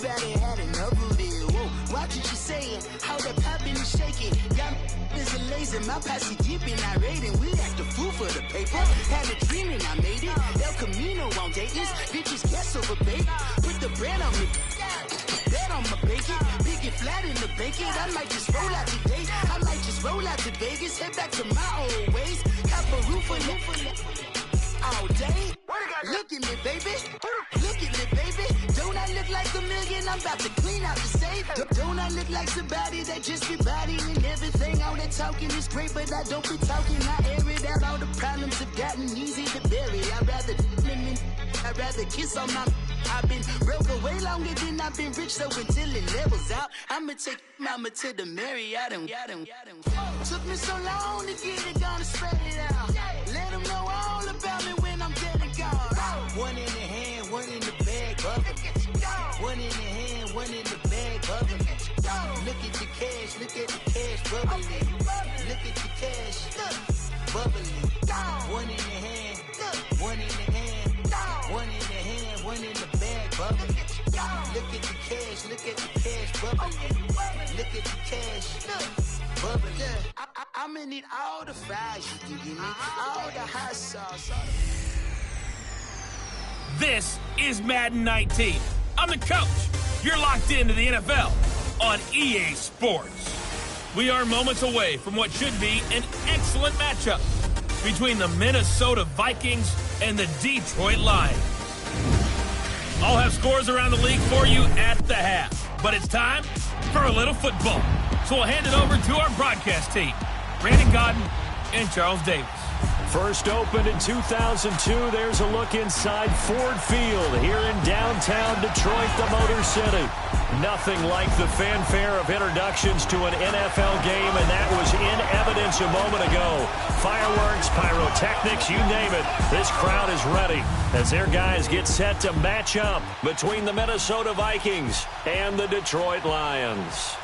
Everybody had enough of it. Whoa, watch what you saying. How the poppin' and shaking. Got is a lazy. My posse deep and I raiding. We act the fool for the paper. Had a dream and I made it. El Camino on Dayton's. Bitches guess over bait. Put the bread on me. Bet on my bacon. Big and flat in the bacon. I might just roll out today. I might just roll out to Vegas. Head back to my old ways. Cop a roof for all day. Look at me, baby. Look at me, baby. Don't I look like a million? I'm about to clean out the safe. Don't I look like somebody that just be bodying everything? All that talking is great, but I don't be talking. I air it out. All the problems have gotten easy to bury. I'd rather kiss on my. I've been broke way longer than I've been rich, so until it levels out, I'ma take mama to the Marriott and took me so long to get it gone and spread it out. Let them know all about me when I'm dead and gone. One in the hand, one in the bag, bubbling. One in the hand, one in the bag, bubbling. Look at the cash, look at the cash, bubbling. Look at the cash, bubbling. One in the hand, one in the hand, one in the hand, one in the bag, bubbling. Look at the cash, look at the cash, bubbling. Look at the cash, bubbling. I'ma need all the fries you can give me, all the hot sauce. This is Madden 19. I'm the coach. You're locked into the NFL on EA Sports. We are moments away from what should be an excellent matchup between the Minnesota Vikings and the Detroit Lions. I'll have scores around the league for you at the half, but it's time for a little football. So we'll hand it over to our broadcast team, Brandon Godden and Charles Davis. First opened in 2002, there's a look inside Ford Field here in downtown Detroit, the Motor City. Nothing like the fanfare of introductions to an NFL game, and that was in evidence a moment ago. Fireworks, pyrotechnics, you name it. This crowd is ready as their guys get set to match up between the Minnesota Vikings and the Detroit Lions.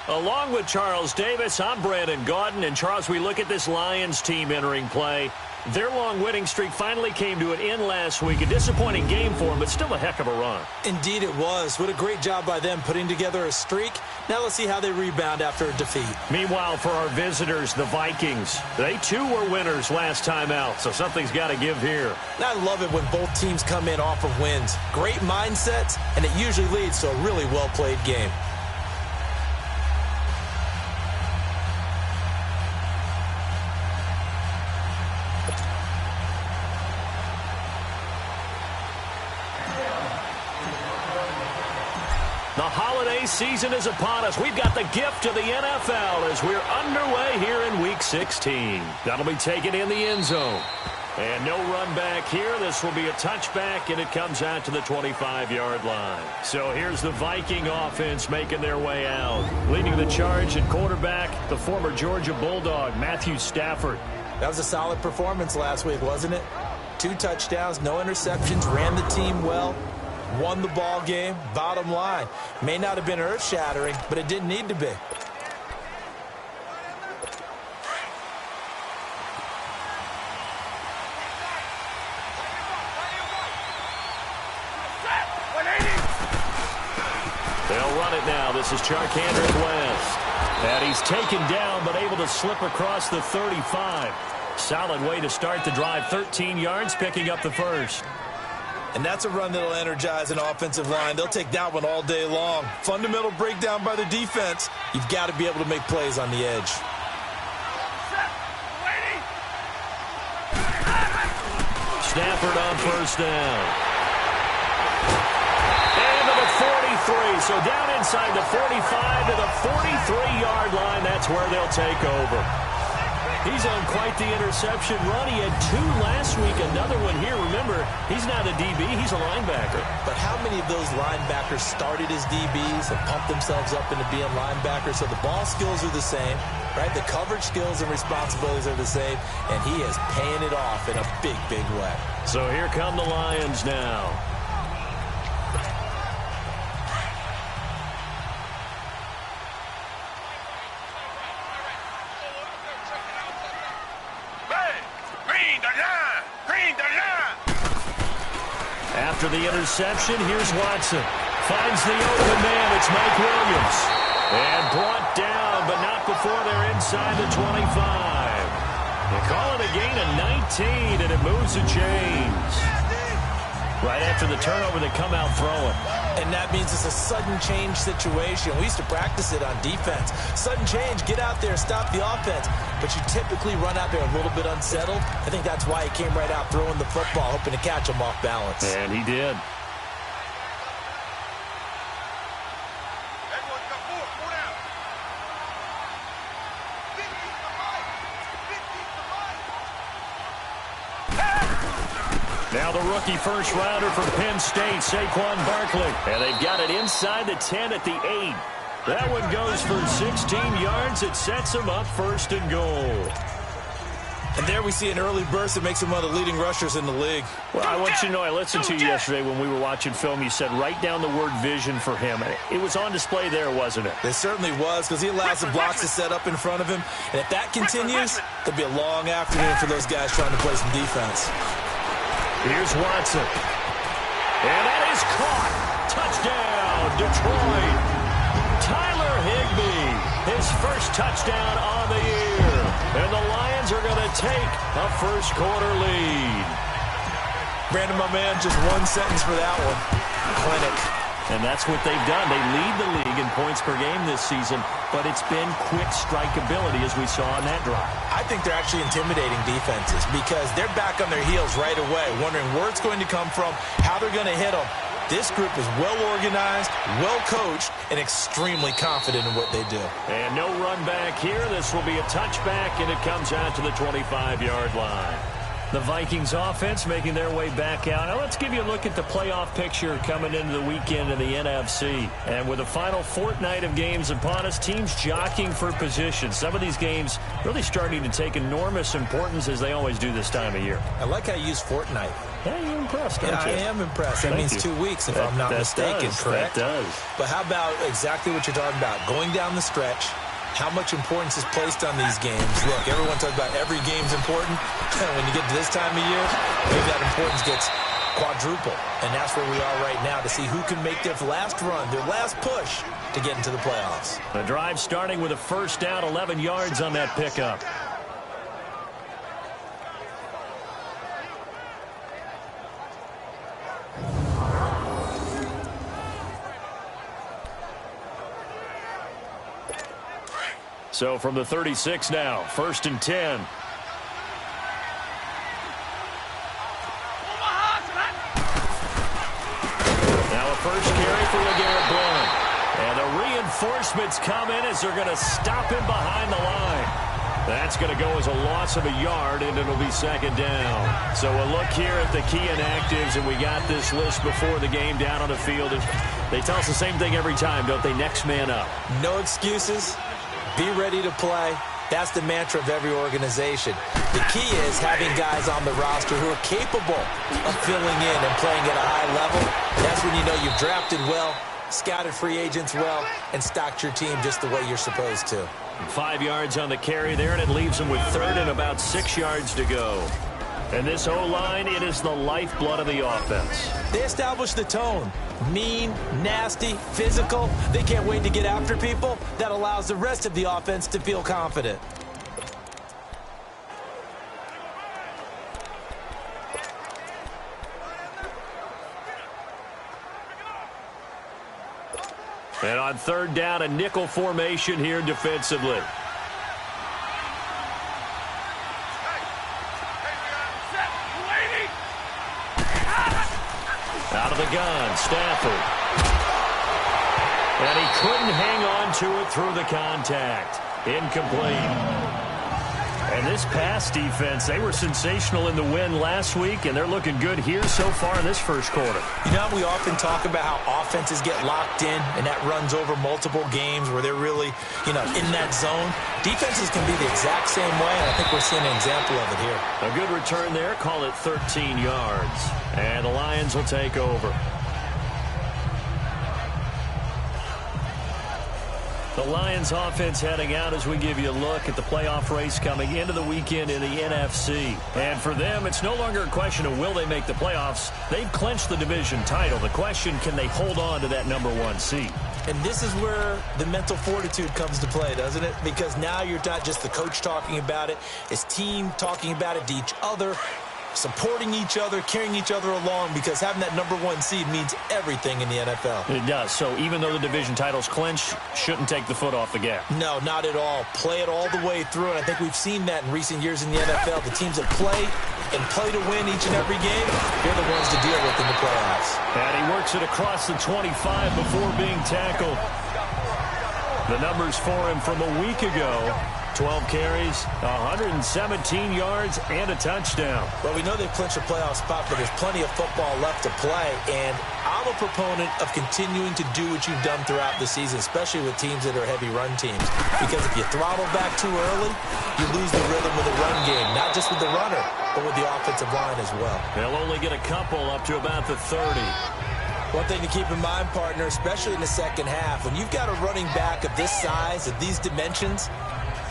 Along with Charles Davis, I'm Brandon Gaudin. And Charles, we look at this Lions team entering play. Their long winning streak finally came to an end last week. A disappointing game for them, but still a heck of a run. Indeed it was. What a great job by them putting together a streak. Now let's see how they rebound after a defeat. Meanwhile, for our visitors, the Vikings, they too were winners last time out, so something's got to give here. I love it when both teams come in off of wins. Great mindsets, and it usually leads to a really well-played game. The holiday season is upon us. We've got the gift of the NFL as we're underway here in Week 16. That'll be taken in the end zone. And no run back here. This will be a touchback, and it comes out to the 25-yard line. So here's the Viking offense making their way out. Leading the charge at quarterback, the former Georgia Bulldog, Matthew Stafford. That was a solid performance last week, wasn't it? 2 touchdowns, no interceptions, ran the team well. Won the ball game, bottom line. May not have been earth-shattering, but it didn't need to be. They'll run it now. This is Charkandrick West. And he's taken down, but able to slip across the 35. Solid way to start the drive. 13 yards, picking up the first. And that's a run that'll energize an offensive line. They'll take that one all day long. Fundamental breakdown by the defense. You've got to be able to make plays on the edge. Stafford on first down. And to the 43. So down inside the 45 to the 43-yard line. That's where they'll take over. He's on quite the interception run. He had 2 last week, another one here. Remember, he's not a DB, he's a linebacker. But how many of those linebackers started as DBs and pumped themselves up into being linebackers? So the ball skills are the same, right? The coverage skills and responsibilities are the same, and he is paying it off in a big, big way. So here come the Lions now. Green, After the interception, here's Watson. finds the open man. It's Mike Williams. And brought down, but not before they're inside the 25. They call it a gain of 19, and it moves the chains. Right after the turnover, they come out throwing. And that means it's a sudden change situation. We used to practice it on defense. Sudden change, get out there, stop the offense. But you typically run out there a little bit unsettled. I think that's why he came right out throwing the football, hoping to catch him off balance. And he did. Now the rookie first-rounder from Penn State, Saquon Barkley. And they've got it inside the 10 at the 8. That one goes for 16 yards. It sets him up first and goal. And there we see an early burst that makes him one of the leading rushers in the league. Well, I want you to know, I listened to you yesterday when we were watching film. You said write down the word vision for him. It was on display there, wasn't it? It certainly was, because he allows the blocks to set up in front of him. And if that continues, there'll be a long afternoon for those guys trying to play some defense. Here's Watson. And that is caught. Touchdown, Detroit. Tyler Higbee, his first touchdown on the year. And the Lions are going to take a first-quarter lead. Brandon, my man, just one sentence for that one. Clinic. And that's what they've done. They lead the league in points per game this season, but it's been quick strikeability as we saw on that drive. I think they're actually intimidating defenses because they're back on their heels right away, wondering where it's going to come from, how they're going to hit them. This group is well-organized, well-coached, and extremely confident in what they do. And no run back here. This will be a touchback, and it comes out to the 25-yard line. The Vikings offense making their way back out. Now let's give you a look at the playoff picture coming into the weekend in the NFC. And with the final fortnight of games upon us, teams jockeying for position. Some of these games really starting to take enormous importance as they always do this time of year. I like how you use fortnight. Yeah, you're impressed, aren't you? I am impressed. That means 2 weeks, if I'm not mistaken, correct? That does. But how about exactly what you're talking about? Going down the stretch, how much importance is placed on these games. Look, everyone talks about every game's important. When you get to this time of year, maybe that importance gets quadruple. And that's where we are right now to see who can make their last run, their last push to get into the playoffs. The drive starting with a first down, 11 yards on that pickup. So from the 36 now, 1st and 10. Now a first carry for LeGarrette Blount. And the reinforcements come in as they're going to stop him behind the line. That's going to go as a loss of a yard, and it'll be 2nd down. So a look here at the key inactives, and we got this list before the game down on the field. They tell us the same thing every time, don't they? Next man up. No excuses. Be ready to play. That's the mantra of every organization. The key is having guys on the roster who are capable of filling in and playing at a high level. That's when you know you've drafted well, scouted free agents well, and stocked your team just the way you're supposed to. 5 yards on the carry there, and it leaves them with 3rd and about 6 yards to go. And this O-line, it is the lifeblood of the offense. They establish the tone. Mean, nasty, physical. They can't wait to get after people. That allows the rest of the offense to feel confident. And on 3rd down, a nickel formation here defensively. Out of the gun, Stafford. And he couldn't hang on to it through the contact. Incomplete. And this pass defense, they were sensational in the win last week, and they're looking good here so far in this first quarter. You know, we often talk about how offenses get locked in, and that runs over multiple games where they're really, in that zone. Defenses can be the exact same way, and I think we're seeing an example of it here. A good return there, call it 13 yards. And the Lions will take over. The Lions offense heading out as we give you a look at the playoff race coming into the weekend in the NFC. And for them, it's no longer a question of will they make the playoffs. They've clinched the division title. The question, can they hold on to that #1 seed? And this is where the mental fortitude comes to play, doesn't it? Because now you're not just the coach talking about it, it's team talking about it to each other, supporting each other, carrying each other along, because having that #1 seed means everything in the NFL. It does. So even though the division title's clinched, shouldn't take the foot off the gas. No, not at all. Play it all the way through, and I think we've seen that in recent years in the NFL. The teams that play and play to win each and every game, they're the ones to deal with in the playoffs. And he works it across the 25 before being tackled. The numbers for him from a week ago: 12 carries, 117 yards, and a touchdown. Well, we know they've clinched a playoff spot, but there's plenty of football left to play, and I'm a proponent of continuing to do what you've done throughout the season, especially with teams that are heavy run teams, because if you throttle back too early, you lose the rhythm of the run game, not just with the runner, but with the offensive line as well. They'll only get a couple up to about the 30. One thing to keep in mind, partner, especially in the second half, when you've got a running back of this size, of these dimensions,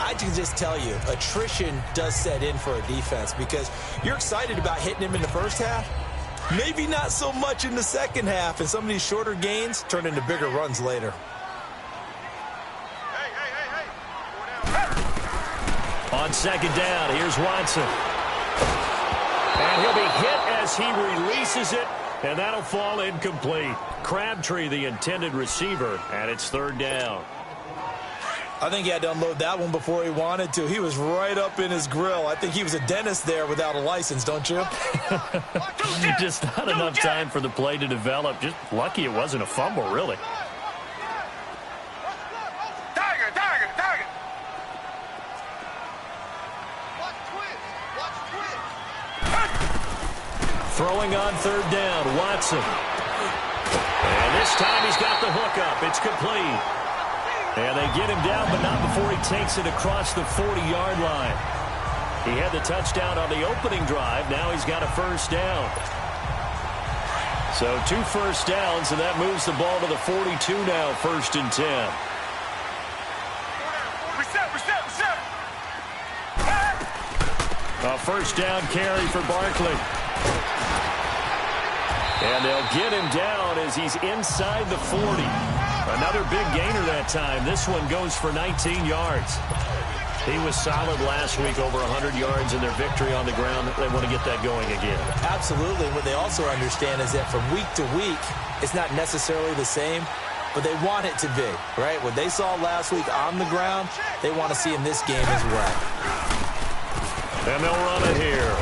I can just tell you, attrition does set in for a defense, because you're excited about hitting him in the first half, maybe not so much in the second half, and some of these shorter gains turn into bigger runs later. On second down, here's Watson. And he'll be hit as he releases it, and that'll fall incomplete. Crabtree, the intended receiver, and it's third down. I think he had to unload that one before he wanted to. He was right up in his grill. I think he was a dentist there without a license, don't you? Just not enough time for the play to develop. Just lucky it wasn't a fumble, really. Throwing on third down, Watson. And this time he's got the hook up. It's complete. And they get him down, but not before he takes it across the 40-yard line. He had the touchdown on the opening drive. Now he's got a first down. So 2 first downs, and that moves the ball to the 42 now, 1st and 10. A first down carry for Barkley. And they'll get him down as he's inside the 40. Another big gainer that time. This one goes for 19 yards. He was solid last week, over 100 yards in their victory on the ground. They want to get that going again. Absolutely. What they also understand is that from week to week, it's not necessarily the same, but they want it to be, right? What they saw last week on the ground, they want to see in this game as well. And they'll run it here.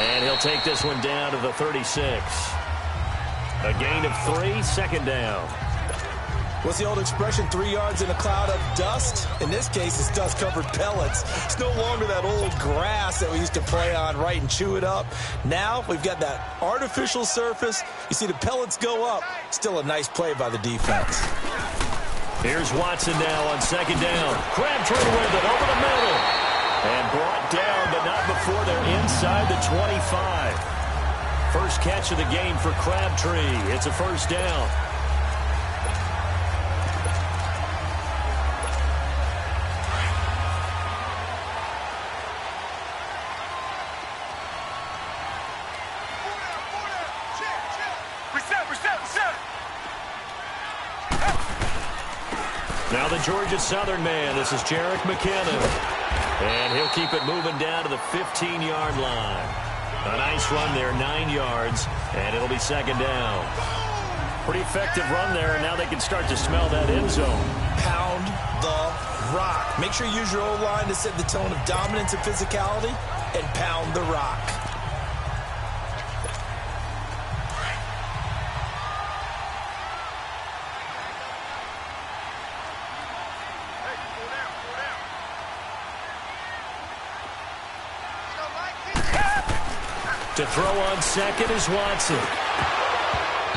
And he'll take this one down to the 36. A gain of 3, second down. What's the old expression, 3 yards in a cloud of dust? In this case, it's dust-covered pellets. It's no longer that old grass that we used to play on, right, and chew it up. Now we've got that artificial surface. You see the pellets go up. Still a nice play by the defense. Here's Watson now on second down. Crabtree with it over the middle. And brought down, but not before they're inside the 25. First catch of the game for Crabtree. It's a first down. Now the Georgia Southern man. This is Jerick McKinnon. And he'll keep it moving down to the 15-yard line. A nice run there, 9 yards, and it'll be second down. Pretty effective run there, and now they can start to smell that end zone. Pound the rock. Make sure you use your O-line to set the tone of dominance and physicality, and pound the rock. To throw on second is Watson.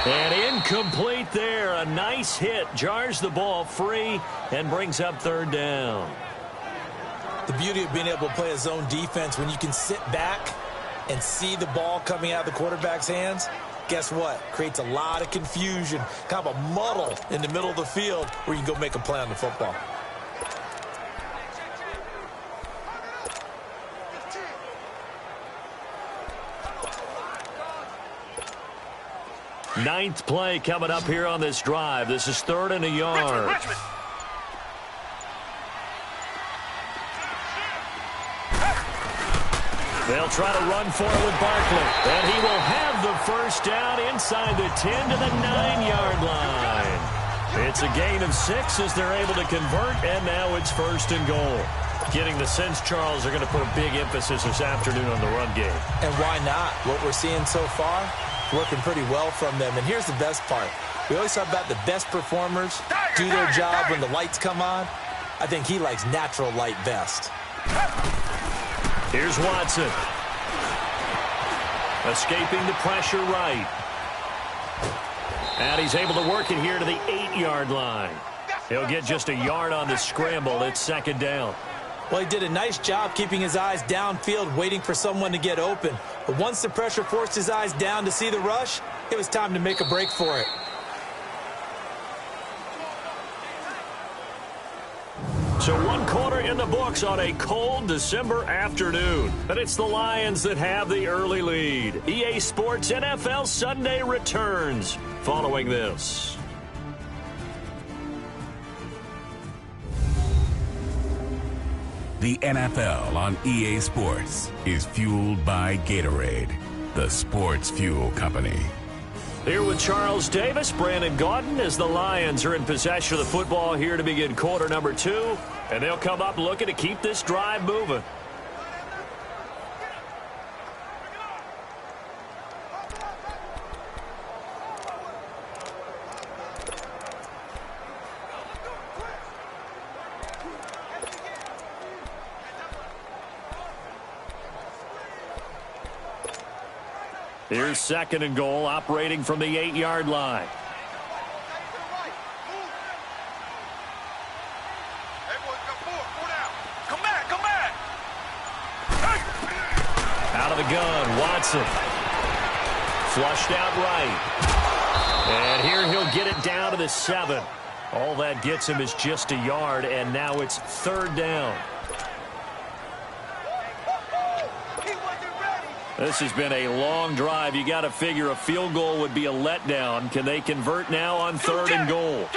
And incomplete there. A nice hit. Jars the ball free and brings up third down. The beauty of being able to play a zone defense, when you can sit back and see the ball coming out of the quarterback's hands, guess what? Creates a lot of confusion, kind of a muddle in the middle of the field where you can go make a play on the football. Ninth play coming up here on this drive. This is 3rd and a yard. Richmond. They'll try to run for it with Barkley. And he will have the first down inside the 10 to the 9-yard line. It's a gain of 6 as they're able to convert, and now it's 1st and goal. Getting the sense, Charles, they're going to put a big emphasis this afternoon on the run game. And why not? What we're seeing so far, working pretty well from them. And here's the best part. We always talk about the best performers do their job when the lights come on. I think he likes natural light best. Here's Watson. Escaping the pressure right. And he's able to work it here to the 8-yard line. He'll get just a yard on the scramble. It's 2nd down. Well, he did a nice job keeping his eyes downfield, waiting for someone to get open. But once the pressure forced his eyes down to see the rush, it was time to make a break for it. So 1 quarter in the books on a cold December afternoon. But it's the Lions that have the early lead. EA Sports NFL Sunday returns following this. The NFL on EA Sports is fueled by Gatorade, the sports fuel company. Here with Charles Davis, Brandon Gaudin, as the Lions are in possession of the football here to begin quarter number 2. And they'll come up looking to keep this drive moving. Here's 2nd and goal, operating from the 8-yard line. Out of the gun, Watson. Flushed out right. And here he'll get it down to the 7. All that gets him is just a yard, and now it's 3rd down. This has been a long drive. You got to figure a field goal would be a letdown. Can they convert now on 3rd and goal?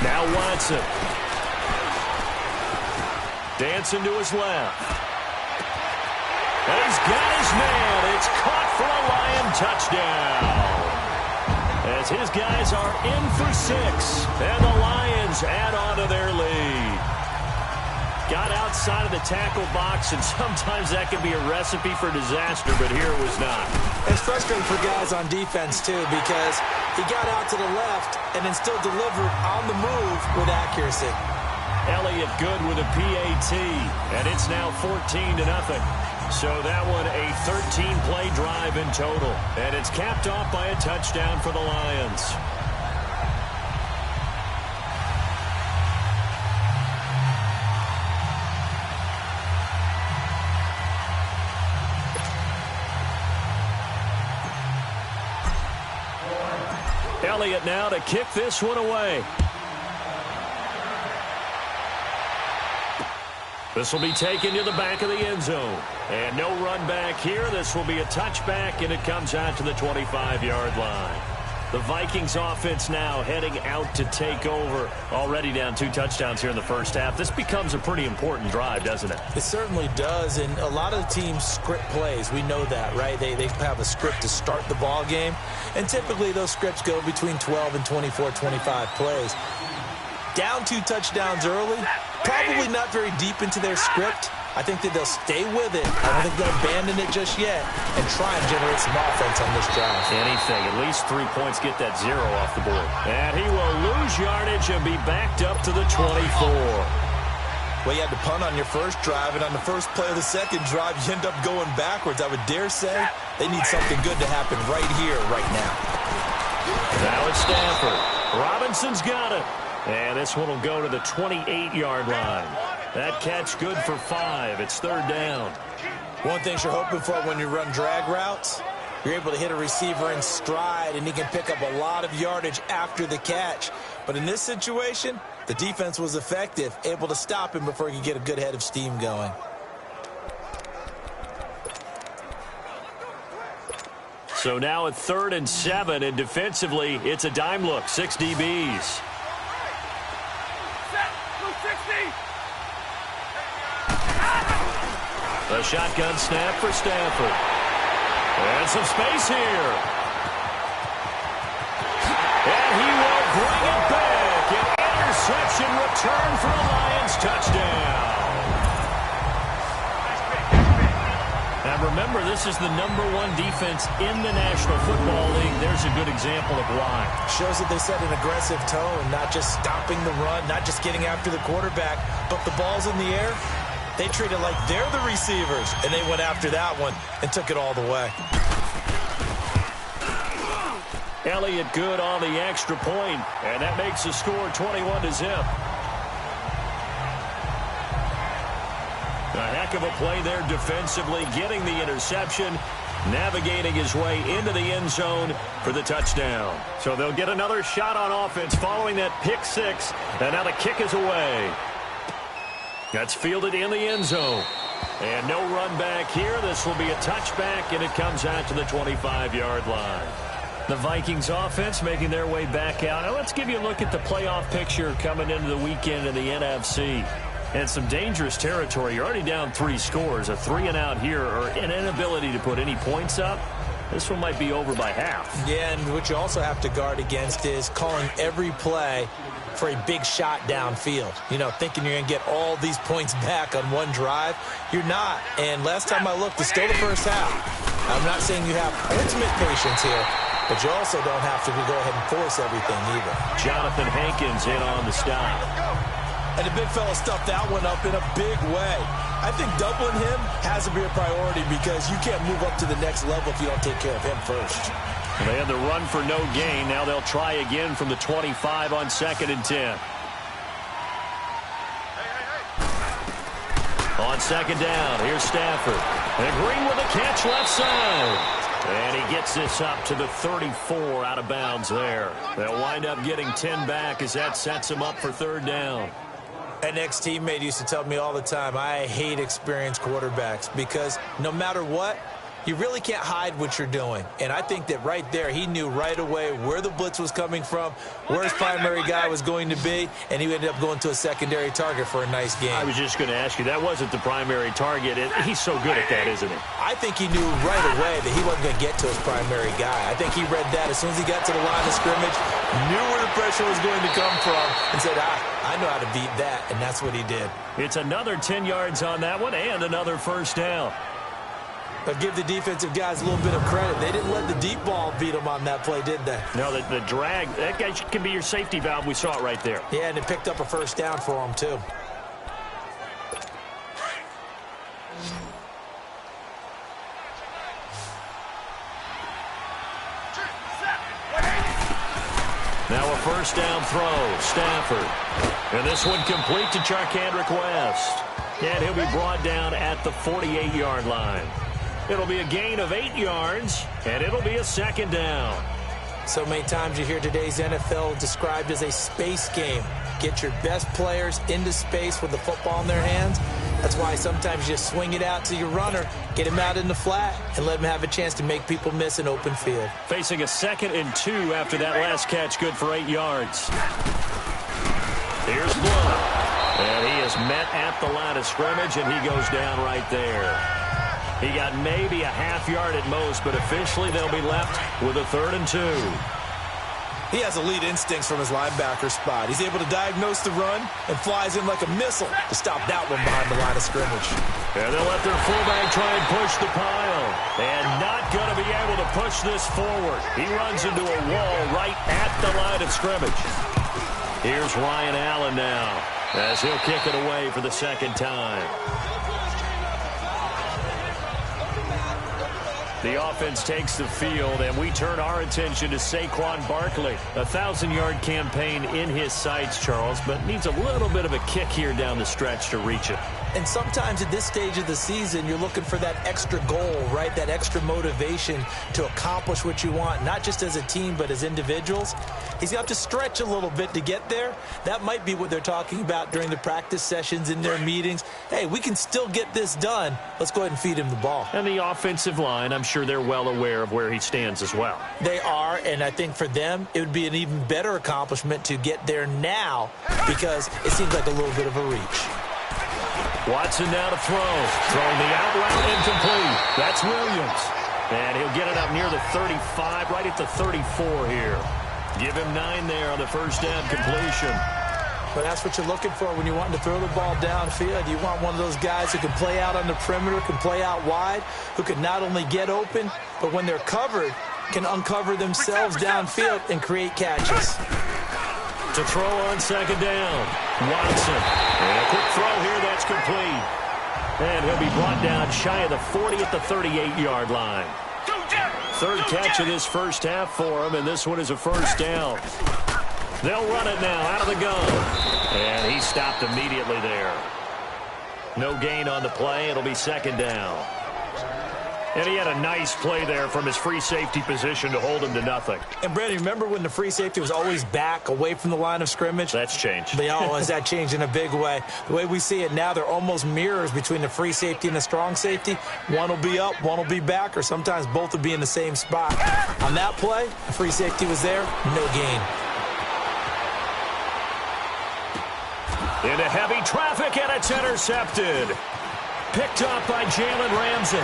Now Watson. Dancing to his left. And he's got his man. It's caught for a Lion touchdown. As his guys are in for 6. And the Lions add on to their lead. Got outside of the tackle box, and sometimes that can be a recipe for disaster, but here it was not. It's frustrating for guys on defense, too, because he got out to the left and then still delivered on the move with accuracy. Elliott good with a PAT, and it's now 14-0. So that one a 13-play drive in total, and it's capped off by a touchdown for the Lions. Elliott now to kick this one away. This will be taken to the back of the end zone. And no run back here. This will be a touchback, and it comes out to the 25-yard line. The Vikings offense now heading out to take over. Already down 2 touchdowns here in the first half. This becomes a pretty important drive, doesn't it? It certainly does, and a lot of the teams script plays. We know that, right? They have a script to start the ball game, and typically those scripts go between 12 and 24, 25 plays. Down 2 touchdowns early, probably not very deep into their script. I think that they'll stay with it. I don't think they'll abandon it just yet and try and generate some offense on this drive. Anything. At least 3 points, get that 0 off the board. And he will lose yardage and be backed up to the 24. Well, you had to punt on your first drive, and on the first play of the second drive, you end up going backwards. I would dare say they need something good to happen right here, right now. Now it's Stafford. Robinson's got it. And this one will go to the 28-yard line. That catch good for 5. It's 3rd down. One thing you're hoping for when you run drag routes, you're able to hit a receiver in stride, and he can pick up a lot of yardage after the catch. But in this situation, the defense was effective, able to stop him before he could get a good head of steam going. So now at 3rd and 7, and defensively, it's a dime look, 6 DBs. A shotgun snap for Stafford. And some space here. And he will bring it back. An interception return for a Lions touchdown. Now remember, this is the #1 defense in the National Football League. There's a good example of why. Shows that they set an aggressive tone, not just stopping the run, not just getting after the quarterback, but the ball's in the air. They treat it like they're the receivers, and they went after that one and took it all the way. Elliott good on the extra point, and that makes the score 21-0. A heck of a play there defensively, getting the interception, navigating his way into the end zone for the touchdown. So they'll get another shot on offense following that pick six, and now the kick is away. That's fielded in the end zone. And no run back here. This will be a touchback, and it comes out to the 25-yard line. The Vikings offense making their way back out. Now let's give you a look at the playoff picture coming into the weekend in the NFC. And some dangerous territory. You're already down 3 scores. A 3-and-out here, or an inability to put any points up. This one might be over by half. Yeah, and what you also have to guard against is calling every play for a big shot downfield. You know, thinking you're going to get all these points back on one drive. You're not. And last time I looked, it's still the first half. I'm not saying you have ultimate patience here, but you also don't have to go ahead and force everything either. Jonathan Hankins in on the stop. And the big fella stuffed that one up in a big way. I think doubling him has to be a priority because you can't move up to the next level if you don't take care of him first. They had the run for no gain. Now they'll try again from the 25 on 2nd and 10. On 2nd down, here's Stafford. And Green with a catch left side. And he gets this up to the 34 out of bounds there. They'll wind up getting 10 back as that sets him up for 3rd down. An ex-teammate used to tell me all the time, I hate experienced quarterbacks because no matter what, you really can't hide what you're doing. And I think that right there, he knew right away where the blitz was coming from, where his primary guy was going to be, and he ended up going to a secondary target for a nice game. I was just going to ask you, that wasn't the primary target. He's so good at that, isn't he? I think he knew right away that he wasn't going to get to his primary guy. I think he read that as soon as he got to the line of scrimmage, knew where the pressure was going to come from, and said, I know how to beat that, and that's what he did. It's another 10 yards on that one and another 1st down. But give the defensive guys a little bit of credit. They didn't let the deep ball beat them on that play, did they? No, the drag, that guy can be your safety valve. We saw it right there. Yeah, and it picked up a 1st down for him, too. Now a 1st down throw, Stafford. And this one complete to Charkandrick West. And he'll be brought down at the 48-yard line. It'll be a gain of 8 yards, and it'll be a 2nd down. So many times you hear today's NFL described as a space game. Get your best players into space with the football in their hands. That's why sometimes you just swing it out to your runner, get him out in the flat, and let him have a chance to make people miss an open field. Facing a 2nd and 2 after that last catch, good for 8 yards. Here's Blood. And he is met at the line of scrimmage, and he goes down right there. He got maybe a half yard at most, but officially they'll be left with a 3rd and 2. He has elite instincts from his linebacker spot. He's able to diagnose the run and flies in like a missile to stop that one behind the line of scrimmage. And they'll let their fullback try and push the pile. And not going to be able to push this forward. He runs into a wall right at the line of scrimmage. Here's Ryan Allen now as he'll kick it away for the 2nd time. The offense takes the field, and we turn our attention to Saquon Barkley. A 1,000-yard campaign in his sights, Charles, but needs a little bit of a kick here down the stretch to reach it. And sometimes at this stage of the season, you're looking for that extra goal, right? That extra motivation to accomplish what you want, not just as a team, but as individuals. He's got to stretch a little bit to get there. That might be what they're talking about during the practice sessions, in their meetings. Hey, we can still get this done. Let's go ahead and feed him the ball. And the offensive line, I'm sure they're well aware of where he stands as well. They are, and I think for them, it would be an even better accomplishment to get there now because it seems like a little bit of a reach. Watson now to throw. Throwing the out route incomplete. That's Williams. And he'll get it up near the 35, right at the 34 here. Give him 9 there on the first down completion. But that's what you're looking for when you're wanting to throw the ball downfield. You want one of those guys who can play out on the perimeter, can play out wide, who can not only get open, but when they're covered, can uncover themselves downfield and create catches. To throw on second down, Watson. And a quick throw here, that's complete. And he'll be brought down shy of the 40 at the 38-yard line. Third catch of this first half for him, and this one is a first down. They'll run it now out of the gun. And he stopped immediately there. No gain on the play. It'll be second down. And he had a nice play there from his free safety position to hold him to nothing. And, Brandon, remember when the free safety was always back away from the line of scrimmage? That's changed. Has that changed in a big way? The way we see it now, they're almost mirrors between the free safety and the strong safety. One will be up, one will be back, or sometimes both will be in the same spot. On that play, the free safety was there, no gain. Into heavy traffic, and it's intercepted. Picked up by Jalen Ramsey.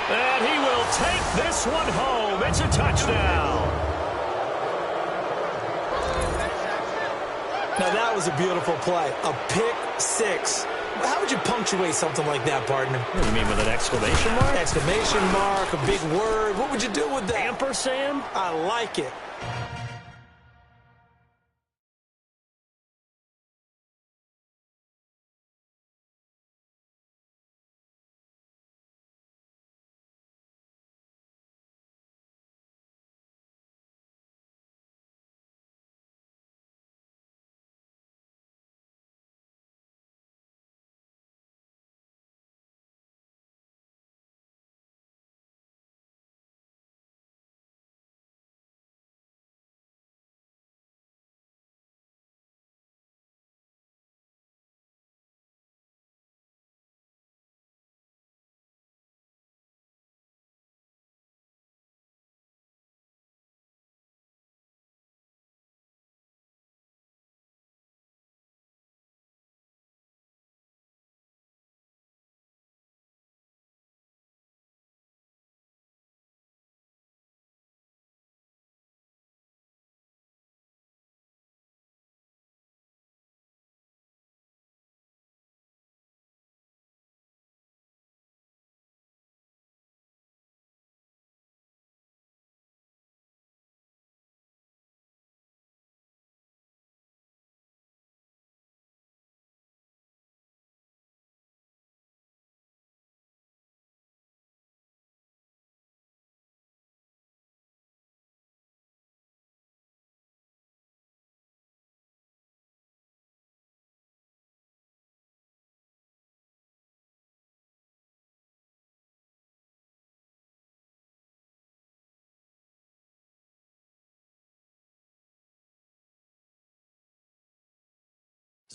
And he will take this one home. It's a touchdown. Now, that was a beautiful play. A pick six. How would you punctuate something like that, partner? What do you mean, with an exclamation mark? Exclamation mark, a big word. What would you do with that? Ampersand? I like it.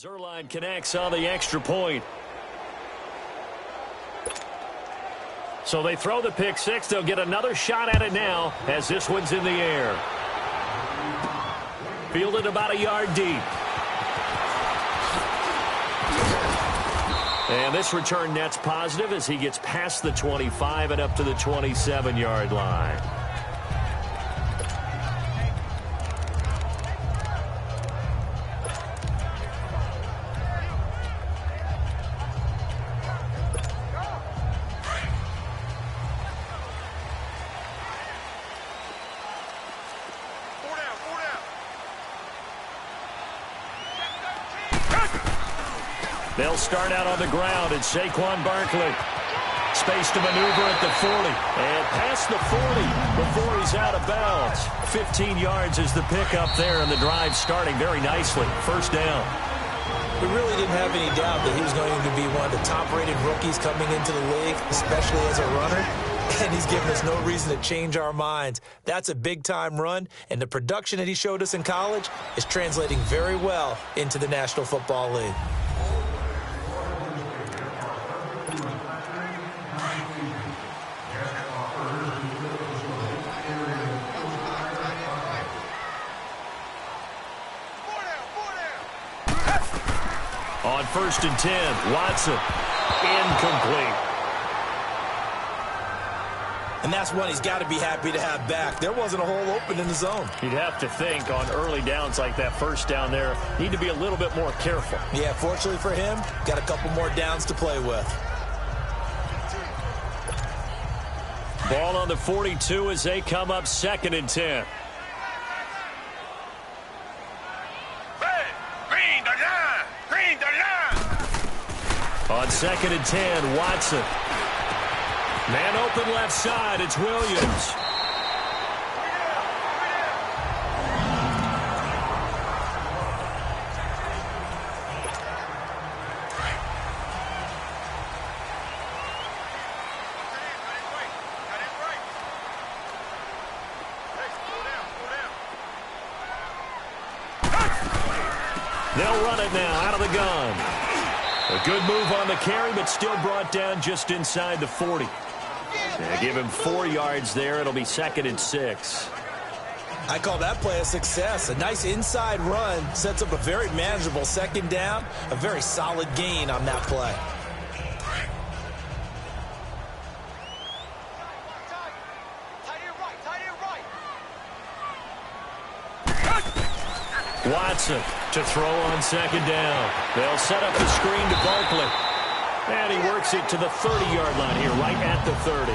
Zerline connects on the extra point. So they throw the pick six. They'll get another shot at it now as this one's in the air. Fielded about a yard deep. And this return net's positive as he gets past the 25 and up to the 27-yard line. They'll start out on the ground, and Saquon Barkley. Space to maneuver at the 40. And past the 40 before he's out of bounds. 15 yards is the pickup there, and the drive starting very nicely. First down. We really didn't have any doubt that he was going to be one of the top-rated rookies coming into the league, especially as a runner. And he's given us no reason to change our minds. That's a big-time run, and the production that he showed us in college is translating very well into the National Football League. On 1st and 10, Watson, incomplete. And that's one he's got to be happy to have back. There wasn't a hole open in the zone. You'd have to think on early downs like that first down there, need to be a little bit more careful. Yeah, fortunately for him, got a couple more downs to play with. Ball on the 42 as they come up 2nd and 10. On 2nd and 10, Watson. Man open left side, it's Williams. They'll run it now out of the gun. A good move on the carry, but still brought down just inside the 40. They give him 4 yards there. It'll be 2nd and 6. I call that play a success. A nice inside run sets up a very manageable 2nd down. A very solid gain on that play. Watson to throw on 2nd down. They'll set up the screen to Barkley. And he works it to the 30-yard line here, right at the 30.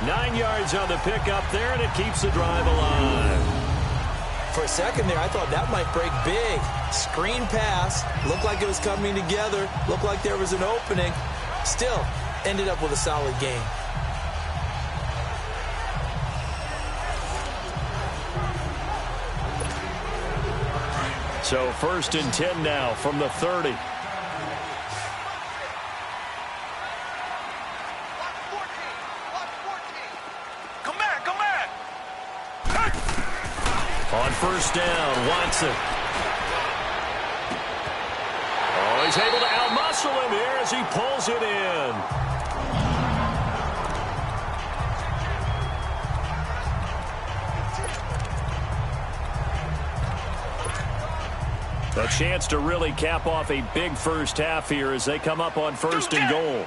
9 yards on the pickup there, and it keeps the drive alive. For a second there, I thought that might break big. Screen pass, looked like it was coming together, looked like there was an opening. Still, ended up with a solid gain. So 1st and 10 now from the 30. On 1st down, Watson. Oh, he's able to outmuscle him here as he pulls it in. A chance to really cap off a big first half here as they come up on 1st and goal.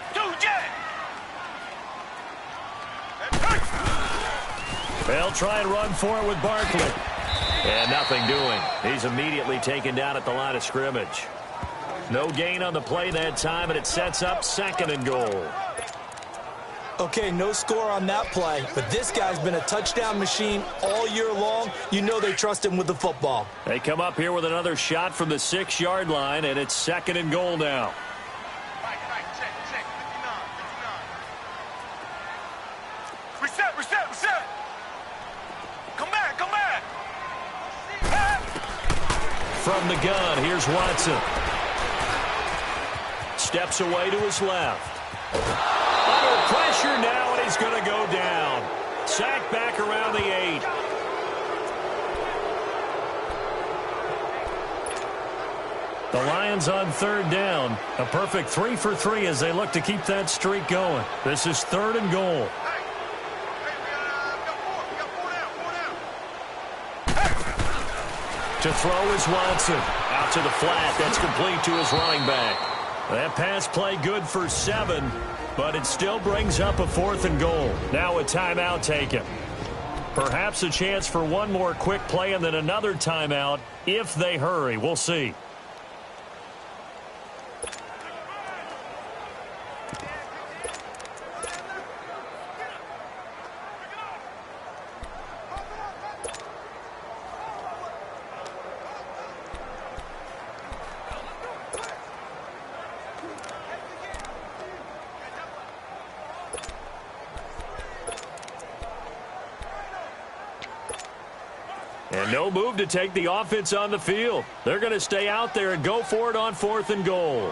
They'll try and run for it with Barkley. And nothing doing. He's immediately taken down at the line of scrimmage. No gain on the play that time, and it sets up 2nd and goal. Okay, no score on that play, but this guy's been a touchdown machine all year long. You know they trust him with the football. They come up here with another shot from the 6-yard line, and it's 2nd and goal now. Reset. Come back. From the gun, here's Watson. Steps away to his left. Under pressure now, and he's going to go down. Sacked back around the 8. The Lions on 3rd down. A perfect 3 for 3 as they look to keep that streak going. This is 3rd and goal. To throw is Watson. Out to the flat. That's complete to his running back. That pass play good for 7, but it still brings up a 4th and goal. Now a timeout taken. Perhaps a chance for one more quick play and then another timeout if they hurry. We'll see. And no move to take the offense on the field. They're going to stay out there and go for it on 4th and goal.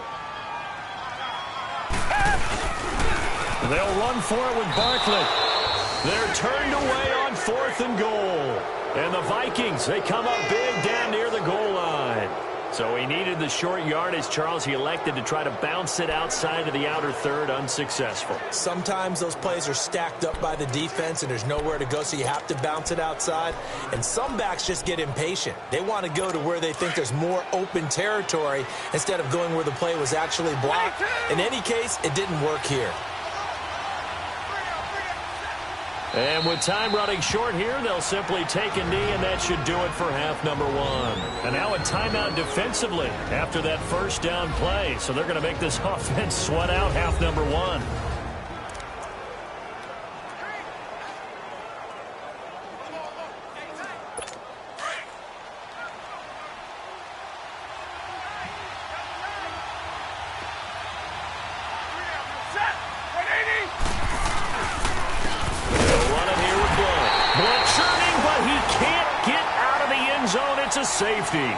They'll run for it with Barkley. They're turned away on 4th and goal. And the Vikings, they come up big down near the goal line. So he needed the short yardage, Charles. He elected to try to bounce it outside of the outer third, unsuccessful. Sometimes those plays are stacked up by the defense and there's nowhere to go, so you have to bounce it outside. And some backs just get impatient. They want to go to where they think there's more open territory instead of going where the play was actually blocked. In any case, it didn't work here. And with time running short here, they'll simply take a knee, and that should do it for half number 1. And now a timeout defensively after that first down play. So they're going to make this offense sweat out half number 1. Safety.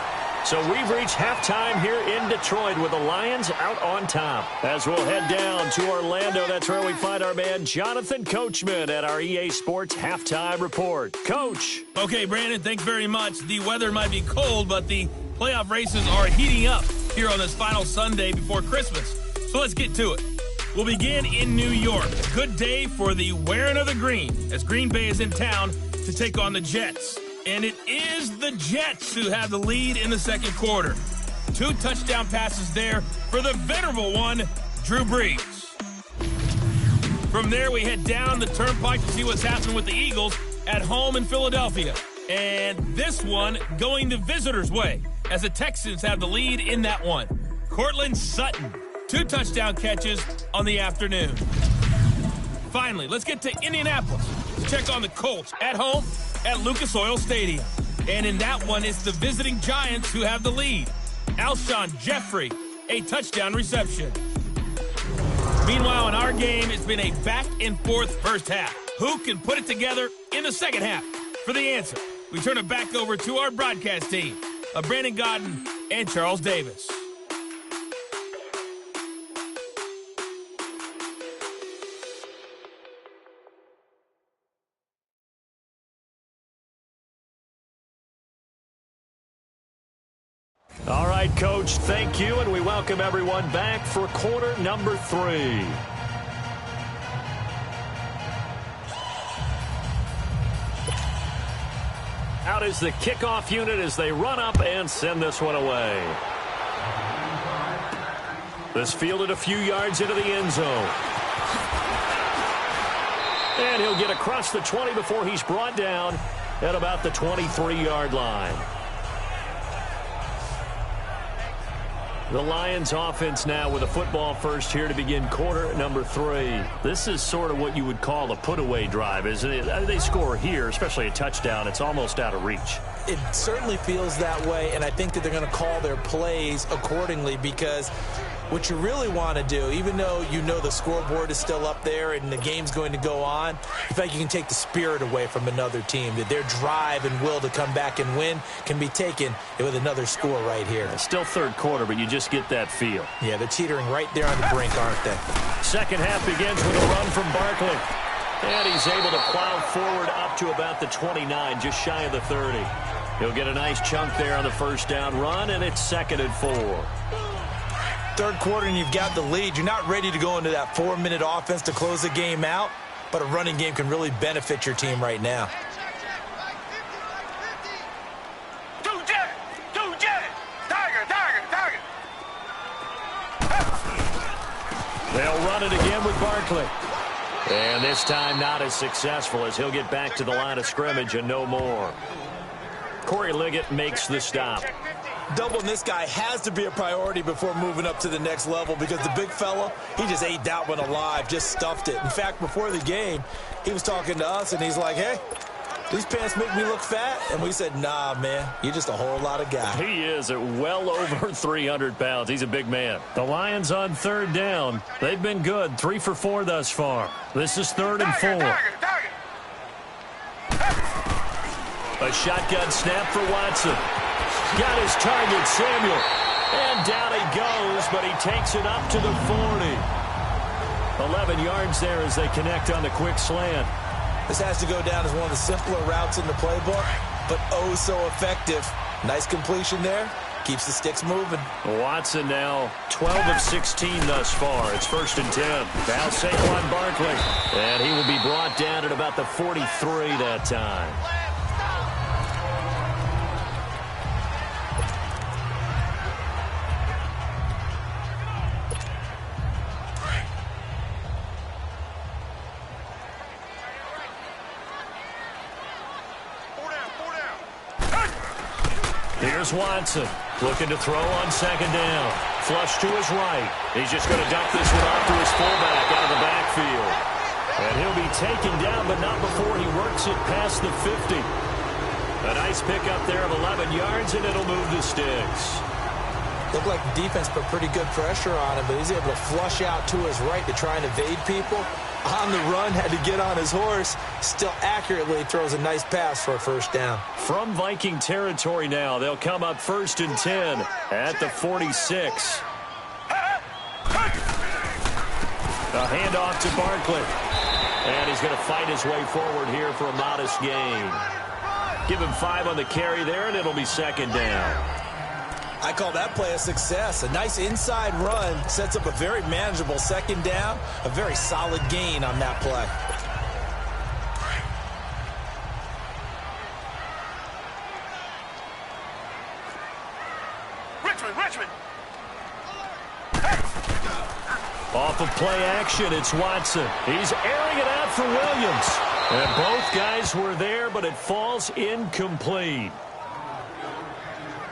So we've reached halftime here in Detroit with the Lions out on top. As we'll head down to Orlando, that's where we find our man Jonathan Coachman at our EA Sports Halftime Report. Coach. Okay, Brandon, thanks very much. The weather might be cold, but the playoff races are heating up here on this final Sunday before Christmas. So let's get to it. We'll begin in New York. A good day for the wearing of the green as Green Bay is in town to take on the Jets. And it is the Jets who have the lead in the second quarter. 2 touchdown passes there for the venerable one, Drew Brees. From there, we head down the turnpike to see what's happening with the Eagles at home in Philadelphia. And this one going the visitors' way as the Texans have the lead in that one. Cortland Sutton, 2 touchdown catches on the afternoon. Finally, let's get to Indianapolis to check on the Colts at home at Lucas Oil Stadium. And in that one, it's the visiting Giants who have the lead. Alshon Jeffrey, a touchdown reception. Meanwhile, in our game, it's been a back-and-forth first half. Who can put it together in the second half? For the answer, we turn it back over to our broadcast team of Brandon Godden and Charles Davis. All right, Coach, thank you, and we welcome everyone back for quarter number 3. Out is the kickoff unit as they run up and send this one away. This fielded a few yards into the end zone. And he'll get across the 20 before he's brought down at about the 23-yard line. The Lions offense now with a football first here to begin quarter number 3. This is sort of what you would call a put-away drive, isn't it? They score here, especially a touchdown. It's almost out of reach. It certainly feels that way, and I think that they're going to call their plays accordingly because what you really want to do, even though you know the scoreboard is still up there and the game's going to go on, in fact, you can take the spirit away from another team, that their drive and will to come back and win can be taken with another score right here. It's still third quarter, but you just get that feel. Yeah, they're teetering right there on the brink, aren't they? Second half begins with a run from Barkley. And he's able to plow forward up to about the 29, just shy of the 30. He'll get a nice chunk there on the first down run, and it's 2nd and 4. Third quarter and you've got the lead. You're not ready to go into that 4-minute offense to close the game out, but a running game can really benefit your team right now. They'll run it again with Barkley. And this time not as successful as he'll get back to the line of scrimmage and no more. Corey Liggett makes the stop. Doubling this guy has to be a priority before moving up to the next level because the big fella, he just ate that one alive, just stuffed it. In fact, before the game, he was talking to us, and he's like, hey, these pants make me look fat. And we said, nah, man, you're just a whole lot of guy. He is at well over 300 pounds. He's a big man. The Lions on third down. They've been good, 3 for 4 thus far. This is 3rd and 4. A shotgun snap for Watson. Got his target, Samuel. And down he goes, but he takes it up to the 40. 11 yards there as they connect on the quick slant. This has to go down as one of the simpler routes in the playbook, but oh so effective. Nice completion there. Keeps the sticks moving. Watson now 12 of 16 thus far. It's 1st and 10. Now Saquon Barkley. And he will be brought down at about the 43 that time. Here's Watson, looking to throw on 2nd down. Flush to his right. He's just going to dump this one off to his fullback out of the backfield. And he'll be taken down, but not before he works it past the 50. A nice pickup there of 11 yards, and it'll move the sticks. Looked like the defense put pretty good pressure on him, but he's able to flush out to his right to try and evade people. On the run, had to get on his horse. Still accurately throws a nice pass for a 1st down. From Viking territory now, they'll come up 1st and 10 at the 46. A handoff to Barkley. And he's going to fight his way forward here for a modest gain. Give him 5 on the carry there, and it'll be 2nd down. I call that play a success. A nice inside run sets up a very manageable 2nd down. A very solid gain on that play. Richmond. Off of play action, it's Watson. He's airing it out for Williams. And both guys were there, but it falls incomplete.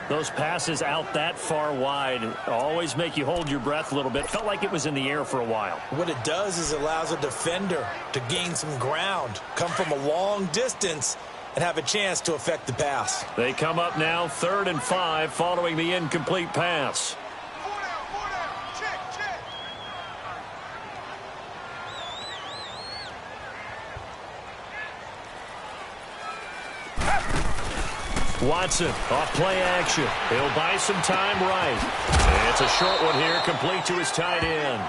Those passes out that far wide always make you hold your breath a little bit. Felt like it was in the air for a while. What it does is it allows a defender to gain some ground, come from a long distance, and have a chance to affect the pass. They come up now 3rd and 5 following the incomplete pass. Watson off play action. He'll buy some time right. It's a short one here, complete to his tight end.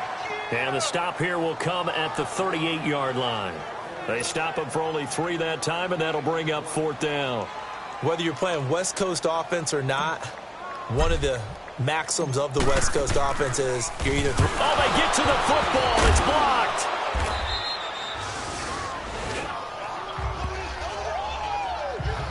And the stop here will come at the 38-yard line. They stop him for only 3 that time, and that'll bring up 4th down. Whether you're playing West Coast offense or not, one of the maxims of the West Coast offense is you're either... Oh, they get to the football. It's blocked.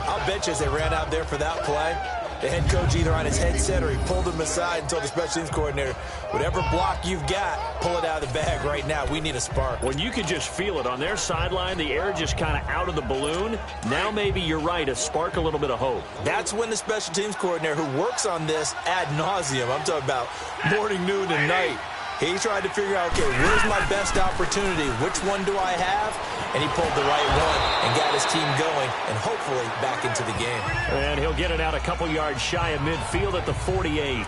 I'll bet you as they ran out there for that play, the head coach either on his headset or he pulled him aside and told the special teams coordinator, whatever block you've got, pull it out of the bag right now. We need a spark. When you could just feel it on their sideline, the air just kind of out of the balloon. Now maybe you're right, a spark, a little bit of hope. That's when the special teams coordinator who works on this ad nauseum, I'm talking about morning, noon, and night, he tried to figure out, okay, where's my best opportunity? Which one do I have? And he pulled the right one and got his team going and hopefully back into the game. And he'll get it out a couple yards shy of midfield at the 48.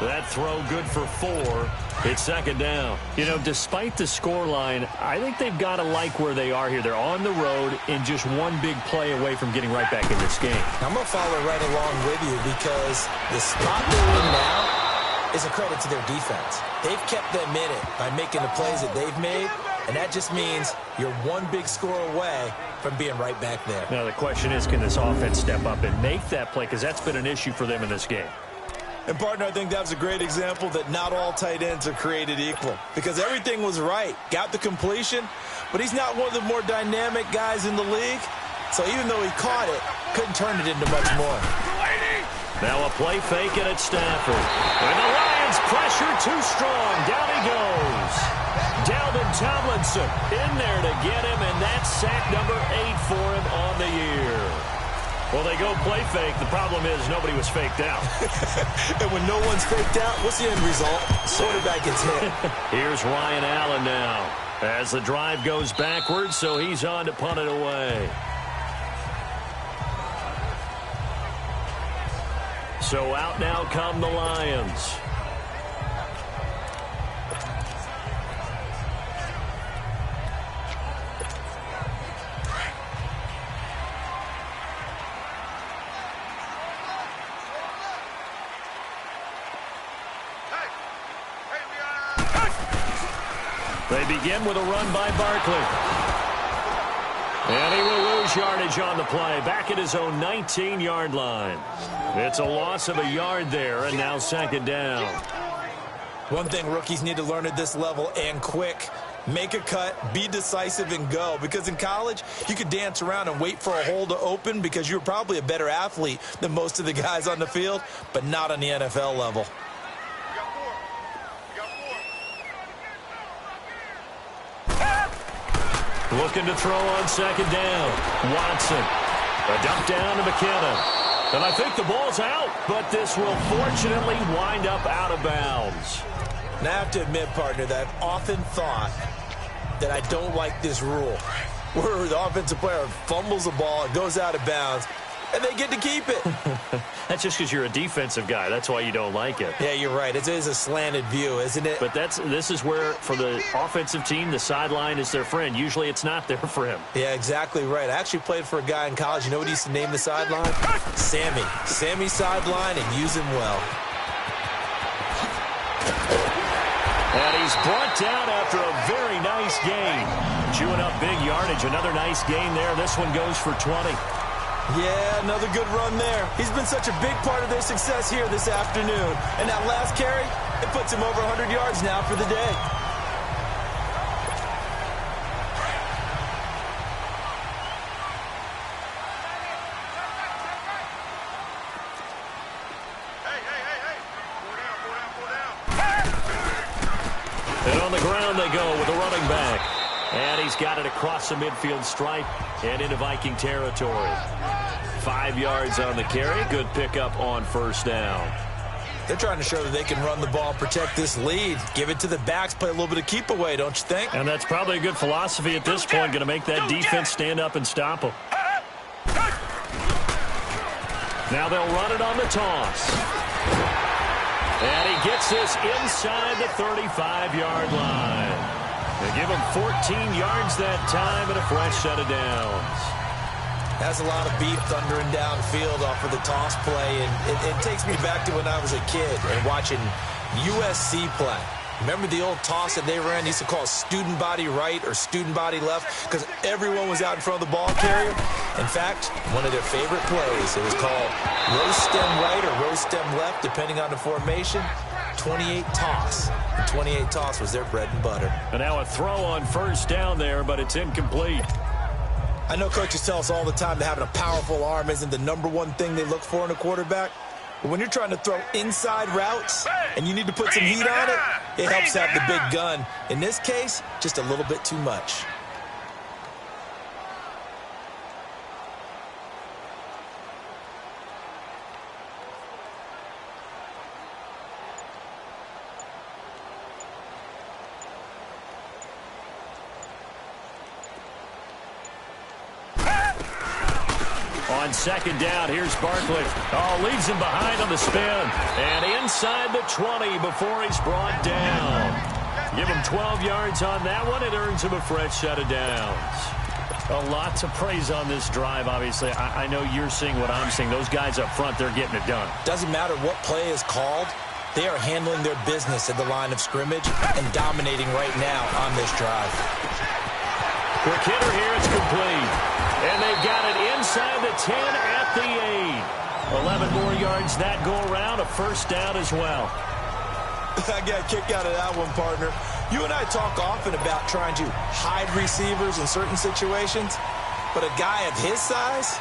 That throw good for 4. It's 2nd down. You know, despite the scoreline, I think they've got to like where they are here. They're on the road and just one big play away from getting right back in this game. I'm going to follow right along with you because the spot they're in now is a credit to their defense. They've kept them in it by making the plays that they've made, and that just means you're one big score away from being right back there. Now the question is, can this offense step up and make that play? Because that's been an issue for them in this game. And, partner, I think that was a great example that not all tight ends are created equal because everything was right. Got the completion, but he's not one of the more dynamic guys in the league. So even though he caught it, couldn't turn it into much more. Now a play fake and it's Stafford. And the Lions pressure too strong. Down he goes. Dalvin Tomlinson in there to get him, and that's sack number 8 for him on the year. Well, they go play fake. The problem is nobody was faked out. And when no one's faked out, what's the end result? Quarterback gets hit. Here's Ryan Allen now as the drive goes backwards, so he's on to punt it away. So out now come the Lions. They begin with a run by Barkley. And he will lose yardage on the play. Back at his own 19-yard line. It's a loss of a yard there, and now second down. One thing rookies need to learn at this level, and quick. Make a cut, be decisive, and go. Because in college, you could dance around and wait for a hole to open because you're probably a better athlete than most of the guys on the field, but not on the NFL level. Looking to throw on second down. Watson. A dump down to McKinnon. And I think the ball's out, but this will fortunately wind up out of bounds. Now, I have to admit, partner, that I've often thought that I don't like this rule, where the offensive player fumbles the ball, it goes out of bounds, and they get to keep it. That's just because you're a defensive guy. That's why you don't like it. Yeah, you're right. It is a slanted view, isn't it? But this is where, for the offensive team, the sideline is their friend. Usually it's not there for him. Yeah, exactly right. I actually played for a guy in college. You know what he used to name the sideline? Sammy. Sammy sideline, and use him well. And he's brought down after a very nice game. Chewing up big yardage. Another nice gain there. This one goes for 20. Yeah, another good run there. He's been such a big part of their success here this afternoon. And that last carry, it puts him over 100 yards now for the day. And on the ground they go with a running back. And he's got it across the midfield stripe and into Viking territory. 5 yards on the carry. Good pickup on first down. They're trying to show that they can run the ball and protect this lead. Give it to the backs, play a little bit of keep away, don't you think? And that's probably a good philosophy at this point. Going to make that defense stand up and stop them. Now they'll run it on the toss. And he gets this inside the 35-yard line. They give him 14 yards that time and a fresh set of downs. Has a lot of beef thundering downfield off of the toss play, and it takes me back to when I was a kid and watching USC play. Remember the old toss that they ran? They used to call it student body right or student body left because everyone was out in front of the ball carrier. In fact, one of their favorite plays, it was called row stem right or row stem left, depending on the formation. 28 toss. The 28 toss was their bread and butter. And now a throw on first down there, but it's incomplete. I know coaches tell us all the time that having a powerful arm isn't the #1 thing they look for in a quarterback. But when you're trying to throw inside routes and you need to put some heat on it, it helps have the big gun. In this case, just a little bit too much. On second down, here's Barkley. Oh, leaves him behind on the spin. And inside the 20 before he's brought down. Give him 12 yards on that one. It earns him a fresh set of downs. A lot to praise on this drive, obviously. I know you're seeing what I'm seeing. Those guys up front, they're getting it done. Doesn't matter what play is called. They are handling their business at the line of scrimmage and dominating right now on this drive. Quick hitter here. It's complete. And they've got it inside the 10 at the 8. 11 more yards that go around. A first down as well. I got a kick out of that one, partner. You and I talk often about trying to hide receivers in certain situations, but a guy of his size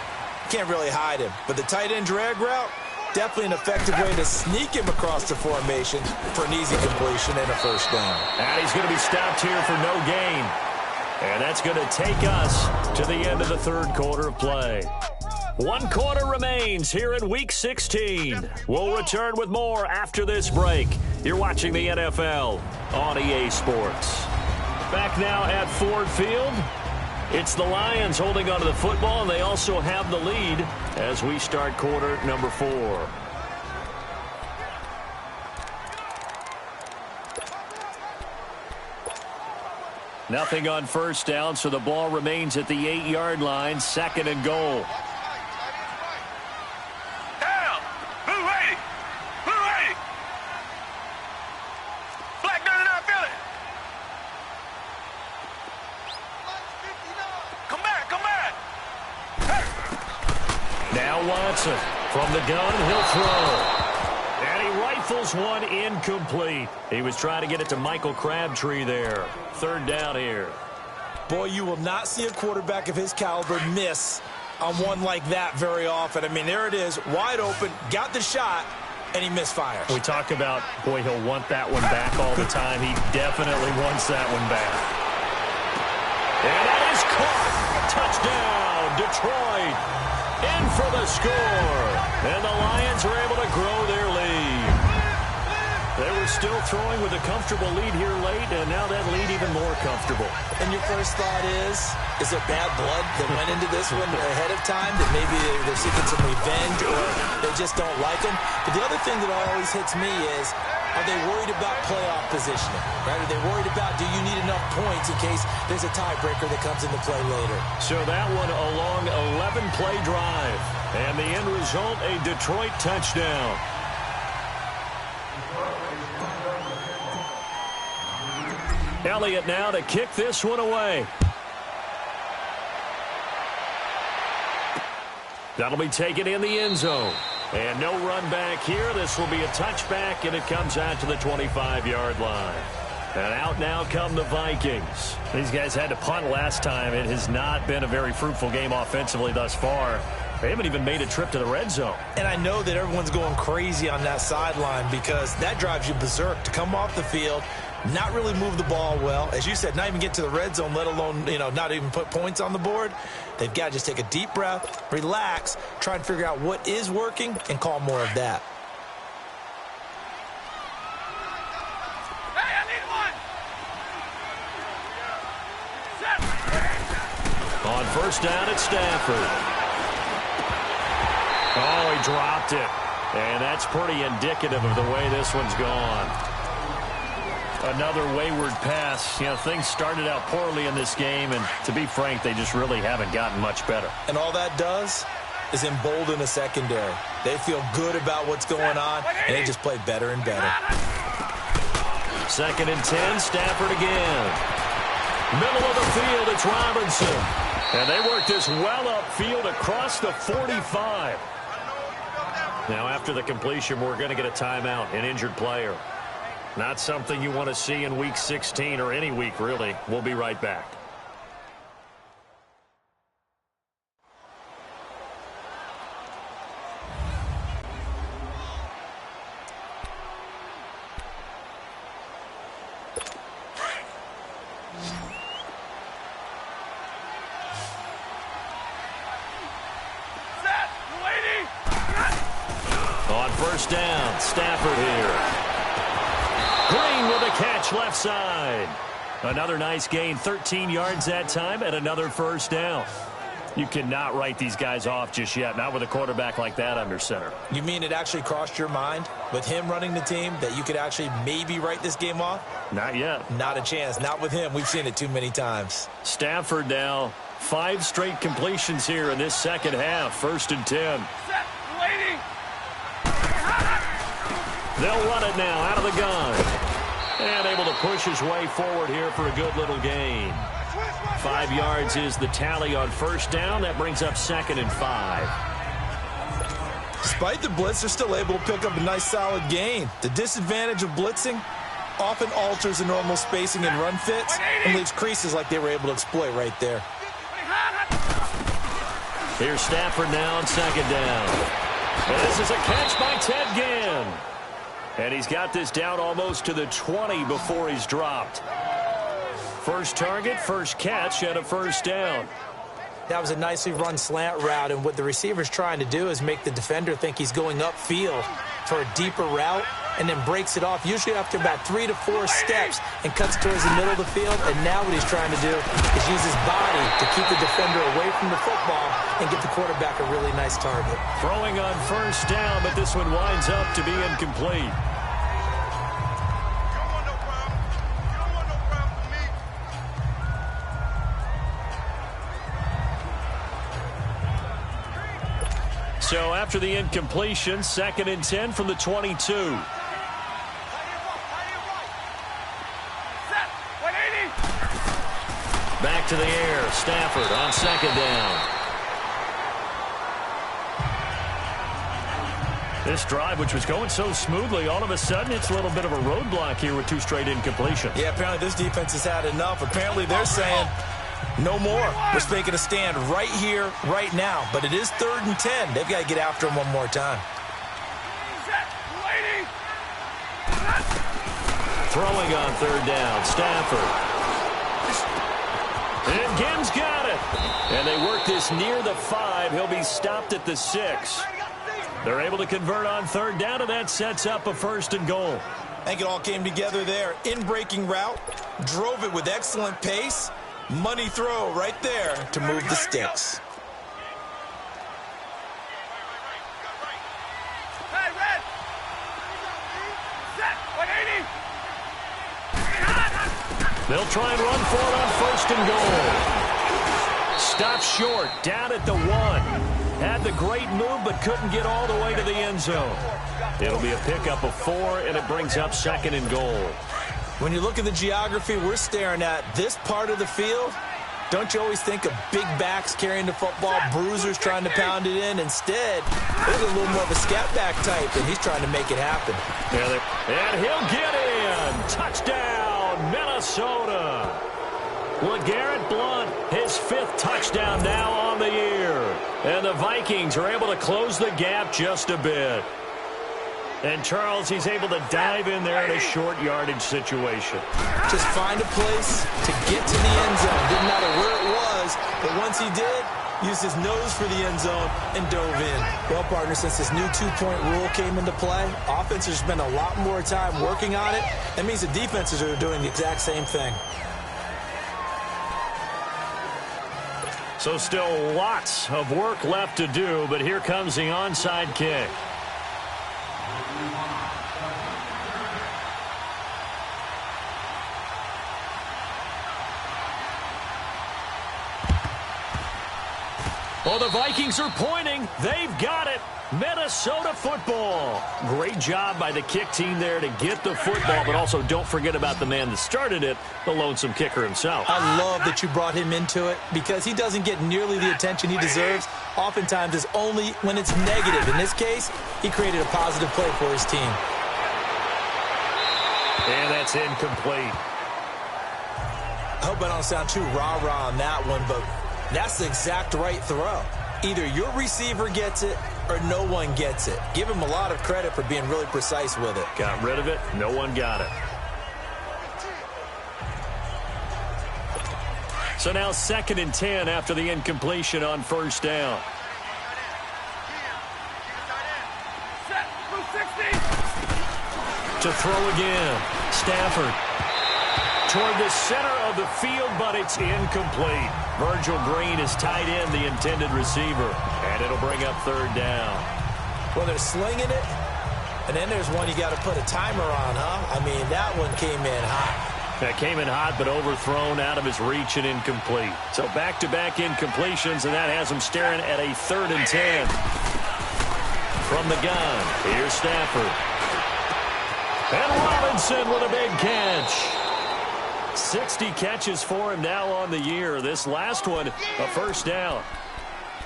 can't really hide him. But the tight end drag route, definitely an effective way to sneak him across the formation for an easy completion and a first down. And he's going to be stopped here for no gain. And that's going to take us to the end of the third quarter of play. 1 quarter remains here in Week 16. We'll return with more after this break. You're watching the NFL on EA Sports. Back now at Ford Field. It's the Lions holding onto the football, and they also have the lead as we start quarter number 4. Nothing on first down, so the ball remains at the 8-yard line, 2nd and goal. Down! Blue 80! Blue 80! Black 99 Philly! Now Watson from the gun, he'll throw. And he rifles one incomplete. He was trying to get it to Michael Crabtree there. Third down here. Boy, you will not see a quarterback of his caliber miss on one like that very often. I mean, there it is, wide open, got the shot, and he misfires. We talk about, boy, he'll want that one back all the time. He definitely wants that one back. And that is caught. Touchdown, Detroit. In for the score. And the Lions are able to grow their lead. They were still throwing with a comfortable lead here late, and now that lead even more comfortable. And your first thought is there bad blood that went into this one ahead of time, that maybe they're seeking some revenge or they just don't like them? But the other thing that always hits me is, are they worried about playoff positioning? Right? Are they worried about, do you need enough points in case there's a tiebreaker that comes into play later? So that one a long 11-play drive. And the end result, a Detroit touchdown. Elliott now to kick this one away. That'll be taken in the end zone. And no run back here. This will be a touchback, and it comes out to the 25-yard line. And out now come the Vikings. These guys had to punt last time. It has not been a very fruitful game offensively thus far. They haven't even made a trip to the red zone. And I know that everyone's going crazy on that sideline because that drives you berserk to come off the field, not really move the ball well. As you said, not even get to the red zone, let alone, not even put points on the board. They've got to just take a deep breath, relax, try and figure out what is working, and call more of that. Hey, I need one. On first down, it's Stafford. Oh, he dropped it. And that's pretty indicative of the way this one's gone. Another wayward pass. Things started out poorly in this game, and to be frank, they just really haven't gotten much better. And all that does is embolden the secondary. They feel good about what's going on, and they just play better and better. 2nd and 10, Stafford again. Middle of the field, it's Robinson. And they work this well upfield across the 45. Now, after the completion, we're going to get a timeout, an injured player. Not something you want to see in Week 16 or any week, really. We'll be right back. On first down, Stafford here. Green with a catch left side. Another nice gain, 13 yards that time, and another first down. You cannot write these guys off just yet, not with a quarterback like that under center. You mean it actually crossed your mind with him running the team that you could actually maybe write this game off? Not yet. Not a chance. Not with him. We've seen it too many times. Stafford now, 5 straight completions here in this second half. 1st and 10. They'll run it now out of the gun. And able to push his way forward here for a good little gain. 5 yards is the tally on first down. That brings up 2nd and 5. Despite the blitz, they're still able to pick up a nice solid gain. The disadvantage of blitzing often alters the normal spacing and run fits and leaves creases like they were able to exploit right there. Here's Stafford now on 2nd down. And this is a catch by Ted Ginn. And he's got this down almost to the 20 before he's dropped. First target, first catch, and a first down. That was a nicely run slant route, and what the receiver's trying to do is make the defender think he's going upfield for a deeper route, and then breaks it off, usually after about 3 to 4 steps, and cuts towards the middle of the field. And now what he's trying to do is use his body to keep the defender away from the football and get the quarterback a really nice target. Throwing on first down, but this one winds up to be incomplete. So after the incompletion, 2nd and 10 from the 22. Back to the air. Stafford on 2nd down. This drive, which was going so smoothly, all of a sudden it's a little bit of a roadblock here with 2 straight incompletions. Yeah, apparently this defense has had enough. Apparently they're saying no more. We're making a stand right here, right now. But it is 3rd and 10. They've got to get after him one more time. Throwing on 3rd down, Stafford. And Gim's got it. And they work this near the 5. He'll be stopped at the 6. They're able to convert on 3rd down, and that sets up a 1st and goal. I think it all came together there. In-breaking route, drove it with excellent pace. Money throw right there to move the sticks. They'll try and run for it on 1st and goal. Stopped short, down at the 1. Had the great move, but couldn't get all the way to the end zone. It'll be a pickup of 4, and it brings up 2nd and goal. When you look at the geography we're staring at, this part of the field, don't you always think of big backs carrying the football, bruisers trying to pound it in? Instead, there's a little more of a scat back type, and he's trying to make it happen. And he'll get in. Touchdown, Minnesota. LeGarrette Blount, his 5th touchdown now on the year. And the Vikings are able to close the gap just a bit. And Charles, he's able to dive in there in a short yardage situation. Just find a place to get to the end zone. Didn't matter where it was, but once he did, used his nose for the end zone and dove in. Well, partner, since this new 2-point rule came into play, offenses spend a lot more time working on it. That means the defenses are doing the exact same thing. So still lots of work left to do, but here comes the onside kick. Well, the Vikings are pointing. They've got it. Minnesota football. Great job by the kick team there to get the football, but also don't forget about the man that started it, the lonesome kicker himself. I love that you brought him into it because he doesn't get nearly the attention he deserves. Oftentimes it's only when it's negative. In this case, he created a positive play for his team. And that's incomplete. I hope I don't sound too rah-rah on that one, but that's the exact right throw. Either your receiver gets it or no one gets it. Give him a lot of credit for being really precise with it. Got rid of it. No one got it. So now 2nd and 10 after the incompletion on 1st down. To throw again. Stafford. Toward the center of the field, but it's incomplete. Virgil Green is tied in, the intended receiver. And it'll bring up 3rd down. Well, they're slinging it, and then there's one you got to put a timer on, huh? I mean, that one came in hot. That came in hot, but overthrown out of his reach and incomplete. So back-to-back incompletions, and that has him staring at a 3rd and 10. From the gun, here's Stafford. And Robinson with a big catch. 60 catches for him now on the year. This last one, a 1st down.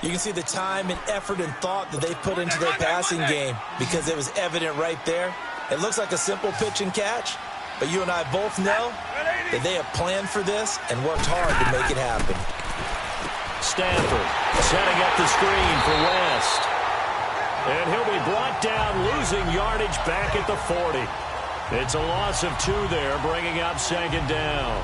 You can see the time and effort and thought that they put into their passing game because it was evident right there. It looks like a simple pitch and catch, but you and I both know that they have planned for this and worked hard to make it happen. Stafford setting up the screen for West. And he'll be brought down, losing yardage back at the 40. It's a loss of 2 there, bringing up 2nd down.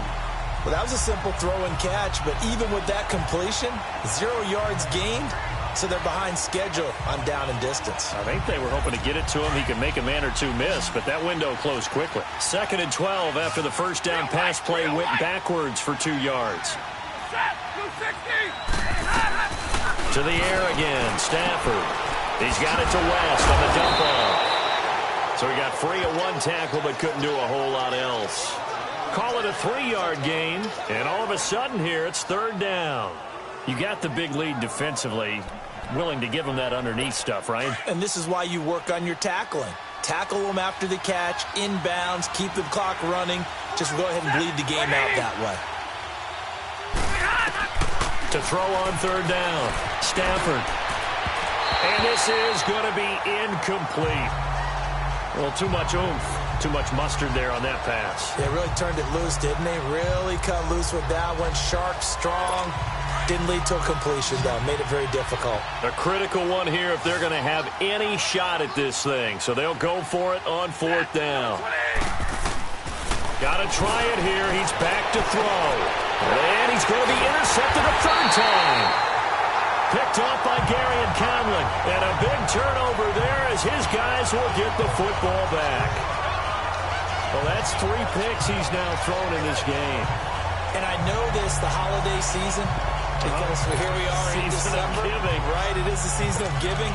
Well, that was a simple throw and catch, but even with that completion, 0 yards gained, so they're behind schedule on down and distance. I think they were hoping to get it to him. He could make a man or 2 miss, but that window closed quickly. 2nd and 12 after the 1st down pass play went backwards for 2 yards. To the air again, Stafford. He's got it to West on the dump off. So he got free at 1 tackle, but couldn't do a whole lot else. Call it a 3-yard gain, and all of a sudden here, it's 3rd down. You got the big lead defensively, willing to give them that underneath stuff, right? And this is why you work on your tackling. Tackle them after the catch, inbounds, keep the clock running. Just go ahead and bleed the game out that way. To throw on 3rd down, Stafford. And And this is going to be incomplete. Well, too much oomph. Too much mustard there on that pass. They really turned it loose, didn't they? Really cut loose with that one. Sharp, strong. Didn't lead to a completion, though. Made it very difficult. A critical one here if they're going to have any shot at this thing. So they'll go for it on 4th down. Got to try it here. He's back to throw. And he's going to be intercepted a 3rd time. Picked off by Gary and Conlon. And a big turnover there as his guys will get the football back. Well, that's 3 picks he's now thrown in this game. And I know this, the holiday season, because here we are in December. Right, it is the season of giving.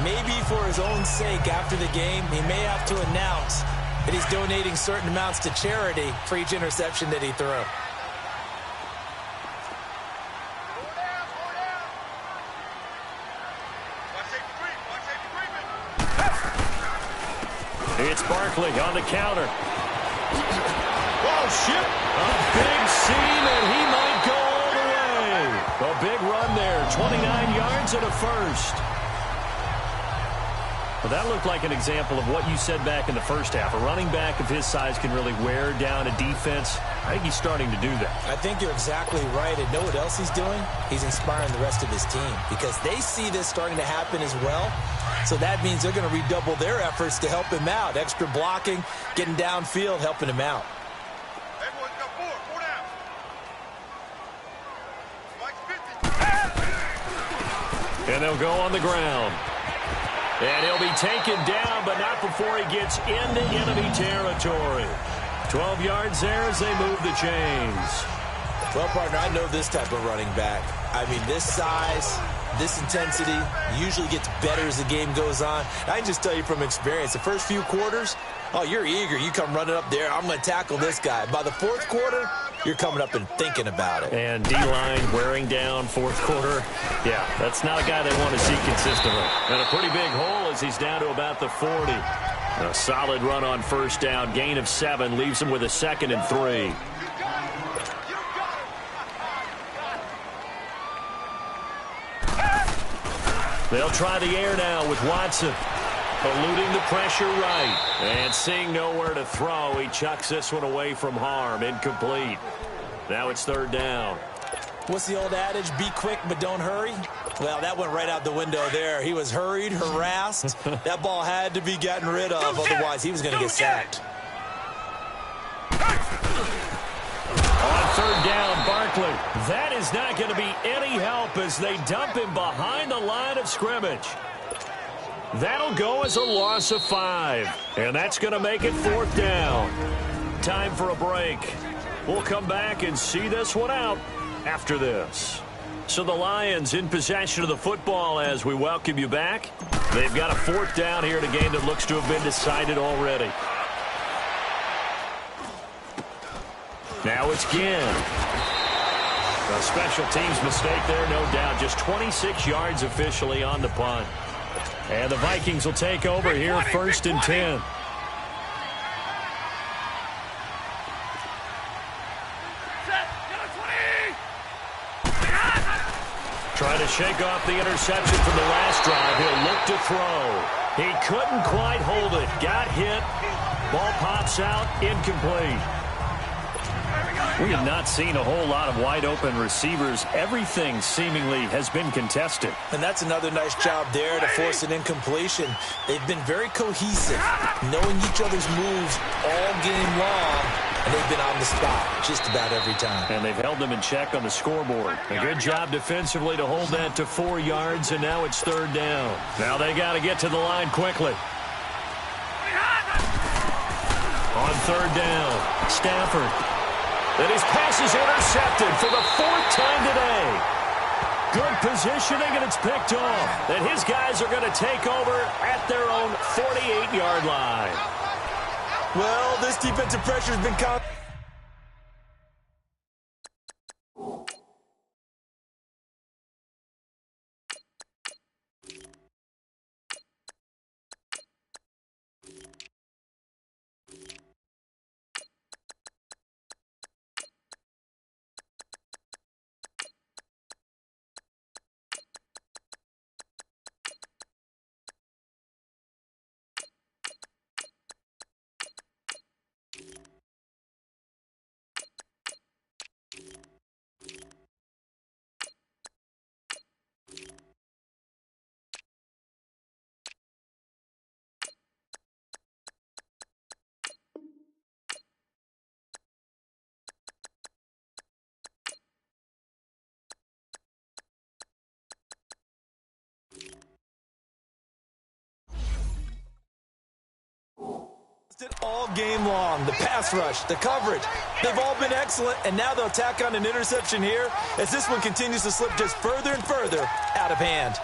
Maybe for his own sake after the game, he may have to announce that he's donating certain amounts to charity for each interception that he threw. It's Barkley on the counter. Oh, shit. A big seam, and he might go all the way. A big run there. 29 yards and a 1st. Well, that looked like an example of what you said back in the first half. A running back of his size can really wear down a defense. I think he's starting to do that. I think you're exactly right. And know what else he's doing? He's inspiring the rest of his team because they see this starting to happen as well. So that means they're going to redouble their efforts to help him out. Extra blocking, getting downfield, helping him out. Everyone's got 4 down. And they'll go on the ground. And he'll be taken down, but not before he gets into enemy territory. 12 yards there as they move the chains. Well, partner, I know this type of running back. I mean, this size, this intensity usually gets better as the game goes on. I can just tell you from experience, the first few quarters, oh, you're eager. You come running up there, I'm going to tackle this guy. By the 4th quarter, you're coming up and thinking about it. And D-line wearing down 4th quarter. Yeah, that's not a guy they want to see consistently. And a pretty big hole as he's down to about the 40. A solid run on 1st down. Gain of 7 leaves him with a 2nd and 3. They'll try the air now with Watson. Eluding the pressure right. And seeing nowhere to throw, he chucks this one away from harm. Incomplete. Now it's 3rd down. What's the old adage? Be quick, but don't hurry? Well, that went right out the window there. He was hurried, harassed. That ball had to be gotten rid of, otherwise he was going to get sacked. On 3rd down, Barkley. That is not going to be any help as they dump him behind the line of scrimmage. That'll go as a loss of 5. And that's going to make it 4th down. Time for a break. We'll come back and see this one out after this. So the Lions in possession of the football as we welcome you back. They've got a 4th down here in a game that looks to have been decided already. Now it's Ginn. A special teams mistake there, no doubt. Just 26 yards officially on the punt. And the Vikings will take over here 1st and 10. Trying to shake off the interception from the last drive. He'll look to throw. He couldn't quite hold it. Got hit. Ball pops out. Incomplete. We have not seen a whole lot of wide-open receivers. Everything seemingly has been contested. And that's another nice job there to force an incompletion. They've been very cohesive, knowing each other's moves all game long, and they've been on the spot just about every time. And they've held them in check on the scoreboard. A good job defensively to hold that to 4 yards, and now it's 3rd down. Now they got to get to the line quickly. On 3rd down, Stafford. And his pass is intercepted for the 4th time today. Good positioning, and it's picked off. And his guys are going to take over at their own 48-yard line. Well, this defensive pressure has been Consistent all game long. The pass rush, the coverage, they've all been excellent, and now they'll tack on an interception here as this one continues to slip just further and further out of hand.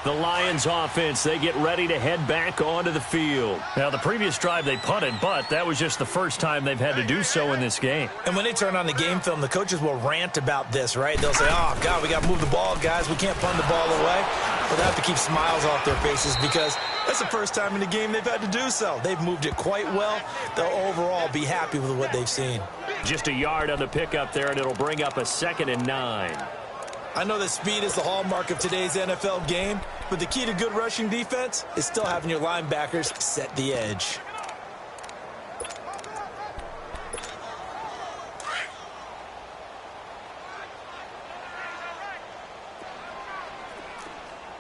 The Lions offense, they get ready to head back onto the field. Now, the previous drive they punted, but that was just the first time they've had to do so in this game. And when they turn on the game film, the coaches will rant about this, right? They'll say, oh, God, we got to move the ball, guys. We can't punt the ball away. But they have to keep smiles off their faces because that's the first time in the game they've had to do so. They've moved it quite well. They'll overall be happy with what they've seen. Just a yard on the pickup there, and it'll bring up a 2nd and 9. I know that speed is the hallmark of today's NFL game, but the key to good rushing defense is still having your linebackers set the edge.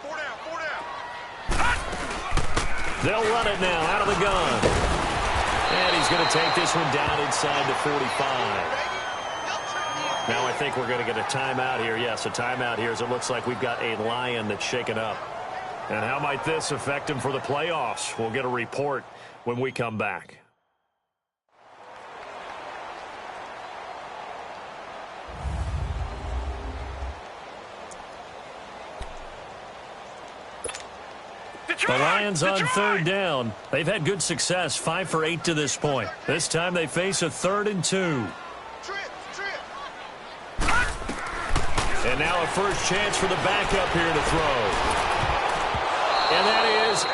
Four down. They'll run it now out of the gun. And he's going to take this one down inside the 45. Now I think we're going to get a timeout here. Yes, a timeout here as it looks like we've got a Lion that's shaken up. And how might this affect him for the playoffs? We'll get a report when we come back. The Lions on 3rd down. They've had good success, 5 for 8 to this point. This time they face a 3rd and 2. And now a first chance for the backup here to throw. And that is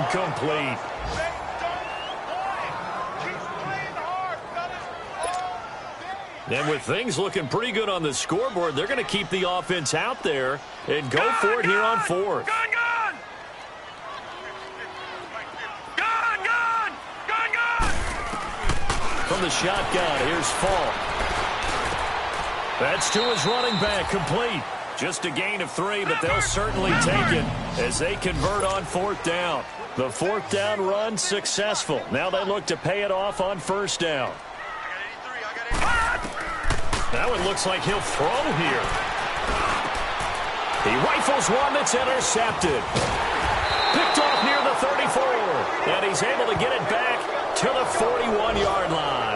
incomplete. And with things looking pretty good on the scoreboard, they're going to keep the offense out there and go for it here on 4th. From the shotgun, here's Falk. That's to his running back, complete. Just a gain of 3, but they'll certainly take it as they convert on 4th down. The 4th down run successful. Now they look to pay it off on 1st down. Now it looks like he'll throw here. He rifles one that's intercepted. Picked off near the 34. And he's able to get it back to the 41-yard line.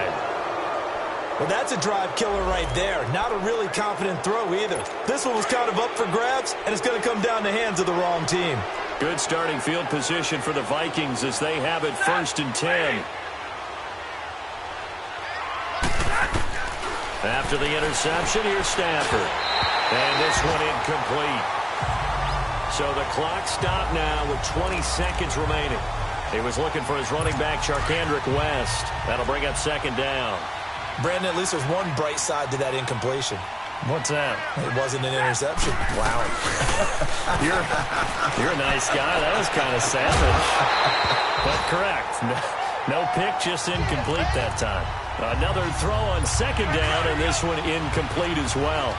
Well, that's a drive killer right there. Not a really confident throw either. This one was kind of up for grabs, and it's going to come down the hands of the wrong team. Good starting field position for the Vikings as they have it 1st and 10. After the interception, here's Stafford. And this one incomplete. So the clock stopped now with 20 seconds remaining. He was looking for his running back, Charkandrick West. That'll bring up 2nd down. Brandon, at least there's one bright side to that incompletion. What's that? It wasn't an interception. Wow. You're a nice guy. That was kind of savage. But correct. No pick, just incomplete that time. Another throw on 2nd down, and this one incomplete as well.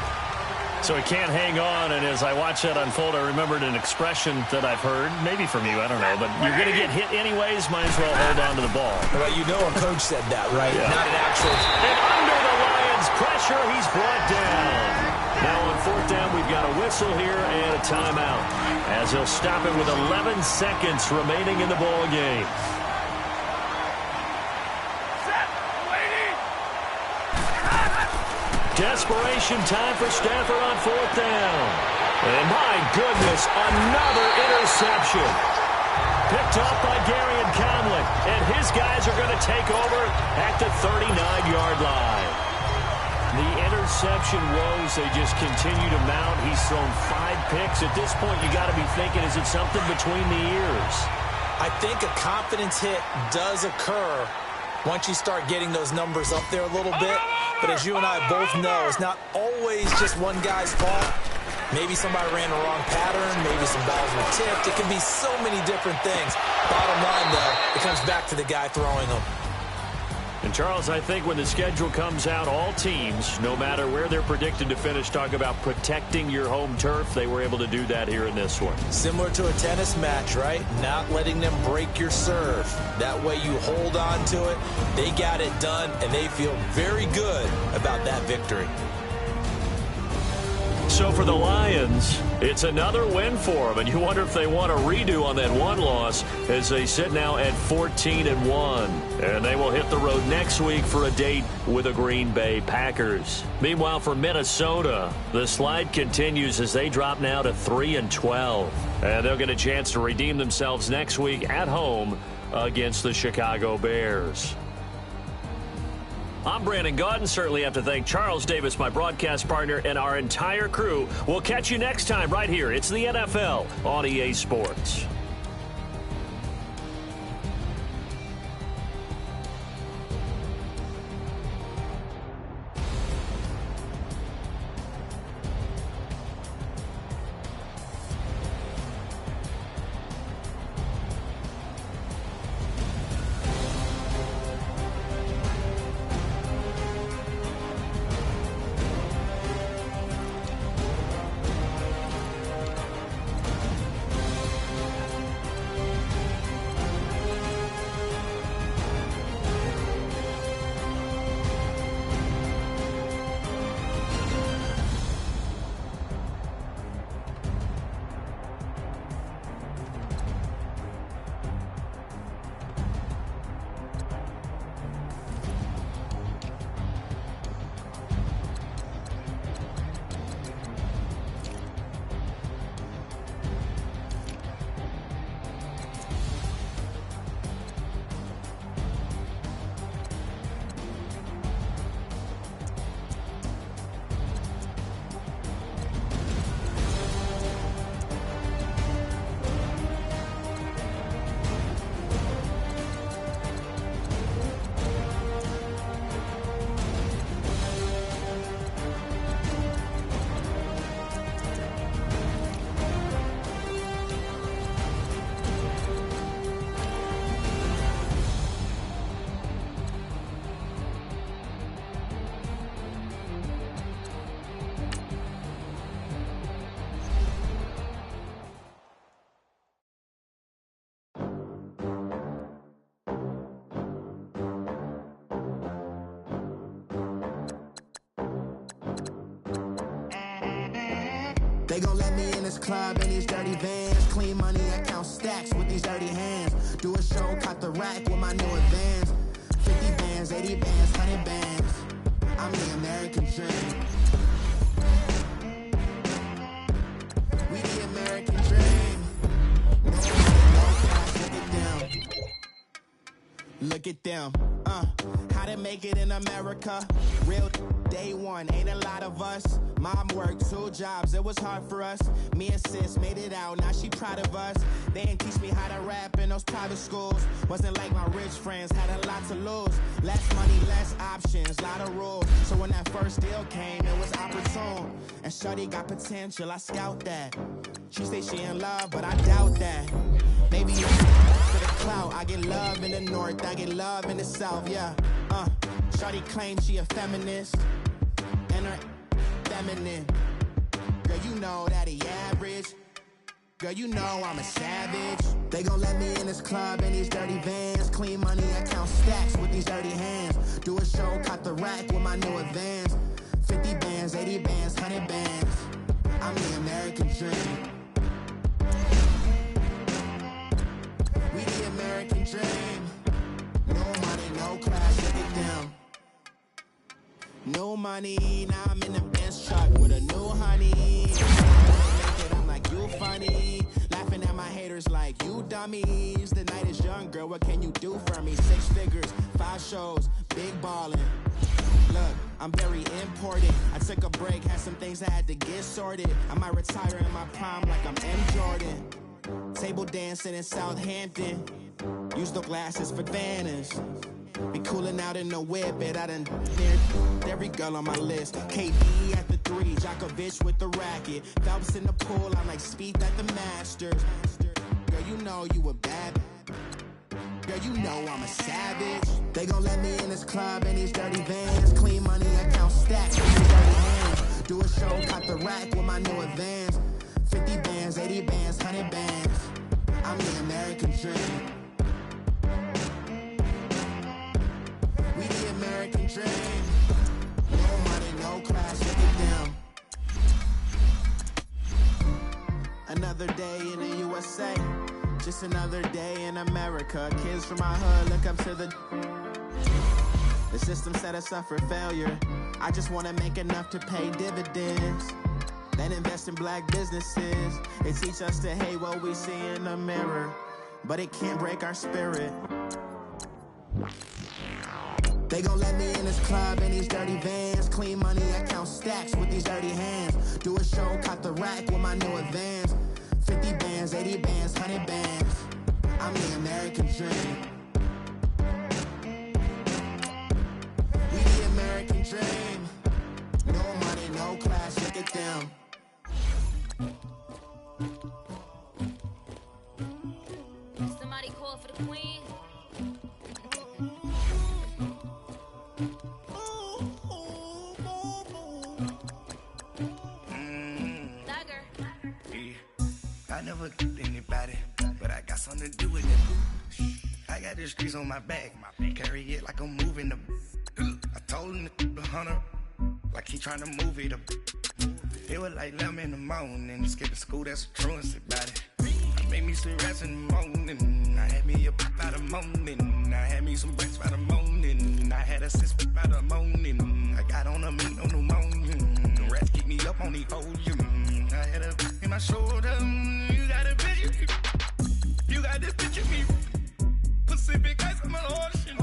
So he can't hang on, and as I watch that unfold, I remembered an expression that I've heard, maybe from you, I don't know, but you're going to get hit anyways, might as well hold on to the ball. Well, you know a coach said that, right? Yeah. Not an actual... And under the Lions' pressure, he's brought down. Now on 4th down, we've got a whistle here and a timeout, as he'll stop it with 11 seconds remaining in the ball game. Desperation time for Stafford on 4th down. And my goodness, another interception. Picked off by Gary and Conley. And his guys are going to take over at the 39-yard line. The interception woes, they just continue to mount. He's thrown 5 picks. At this point, you got to be thinking, is it something between the ears? I think a confidence hit does occur once you start getting those numbers up there a little bit. But as you and I both know, it's not always just one guy's fault. Maybe somebody ran the wrong pattern. Maybe some balls were tipped. It can be so many different things. Bottom line, though, it comes back to the guy throwing them. And, Charles, I think when the schedule comes out, all teams, no matter where they're predicted to finish, talk about protecting your home turf. They were able to do that here in this one. Similar to a tennis match, right? Not letting them break your serve. That way you hold on to it. They got it done, and they feel very good about that victory. So for the Lions, it's another win for them, and you wonder if they want a redo on that one loss as they sit now at 14-1. And they will hit the road next week for a date with the Green Bay Packers. Meanwhile, for Minnesota, the slide continues as they drop now to 3-12. And they'll get a chance to redeem themselves next week at home against the Chicago Bears. I'm Brandon Gaudin. Certainly have to thank Charles Davis, my broadcast partner, and our entire crew. We'll catch you next time right here. It's the NFL on EA Sports. They gon' let me in this club in these dirty vans. Clean money, I count stacks with these dirty hands. Do a show, cut the rack with my new advance. 50 bands, 80 bands, 100 bands. I'm the American dream. We the American dream. Look at them. How to make it in America. Real day one, ain't a lot of us. Mom worked 2 jobs, it was hard for us. Me and sis made it out, now she proud of us. They didn't teach me how to rap in those private schools. Wasn't like my rich friends, had a lot to lose. Less money, less options, lot of rules. So when that first deal came, it was opportune. And shorty got potential, I scout that. She say she in love, but I doubt that. Maybe it's for the clout. I get love in the north, I get love in the south, yeah. Shorty claims she a feminist, and her feminine. Girl, you know that he average. Girl, you know I'm a savage. They gon' let me in this club in these dirty vans. Clean money, I count stacks with these dirty hands. Do a show, cut the rack with my new advance. 50 bands, 80 bands, 100 bands. I'm the American dream. We the American dream. No money, no class, look at them. No money, now I'm in the Benz truck with a new honey. I'm like, you funny. Laughing at my haters like, you dummies. The night is young, girl, what can you do for me? 6 figures, 5 shows, big ballin'. Look, I'm very important. I took a break, had some things I had to get sorted. I might retire in my prime like I'm M. Jordan. Table dancing in Southampton. Use the glasses for Vannas. Be cooling out in the whip, but I done cleared every girl on my list. KD at the 3, Djokovic with the racket. Phelps in the pool, I'm like Speed at the Masters. Girl, you know you a bad. Girl, you know I'm a savage. They gon' let me in this club in these dirty vans. Clean money, I count stacks with these dirty hands. Do a show, cut the rack with my new advance. 50 bands, 80 bands, 100 bands. I'm the American dream. We the American dream. No money, no class, look at them. Another day in the USA, just another day in America. Kids from my hood look up to the system set us up for failure. I just wanna make enough to pay dividends, then invest in black businesses. It teach us to hate what we see in the mirror, but it can't break our spirit. They gon' let me in this club in these dirty vans. Clean money, I count stacks with these dirty hands. Do a show, caught the rack with my new advance. 50 bands, 80 bands, 100 bands. I'm the American dream. We the American dream. No money, no class, look at them. Somebody call for the queen. I never did anybody, but I got something to do with it. I got the streets on my back, carry it like I'm moving the. I told him the hunter, like he trying to move it up. It was like 11 in the morning, skipping school, that's a truancy about it. I made me some rest in the morning, I had me up by the morning. I had me some breaks by the morning, I had a sis by the morning. I got on a meat on the morning, the rats keep me up on the ocean. I had a in my shoulder, you got a picture, you got this picture me. Pacific ice on my ocean,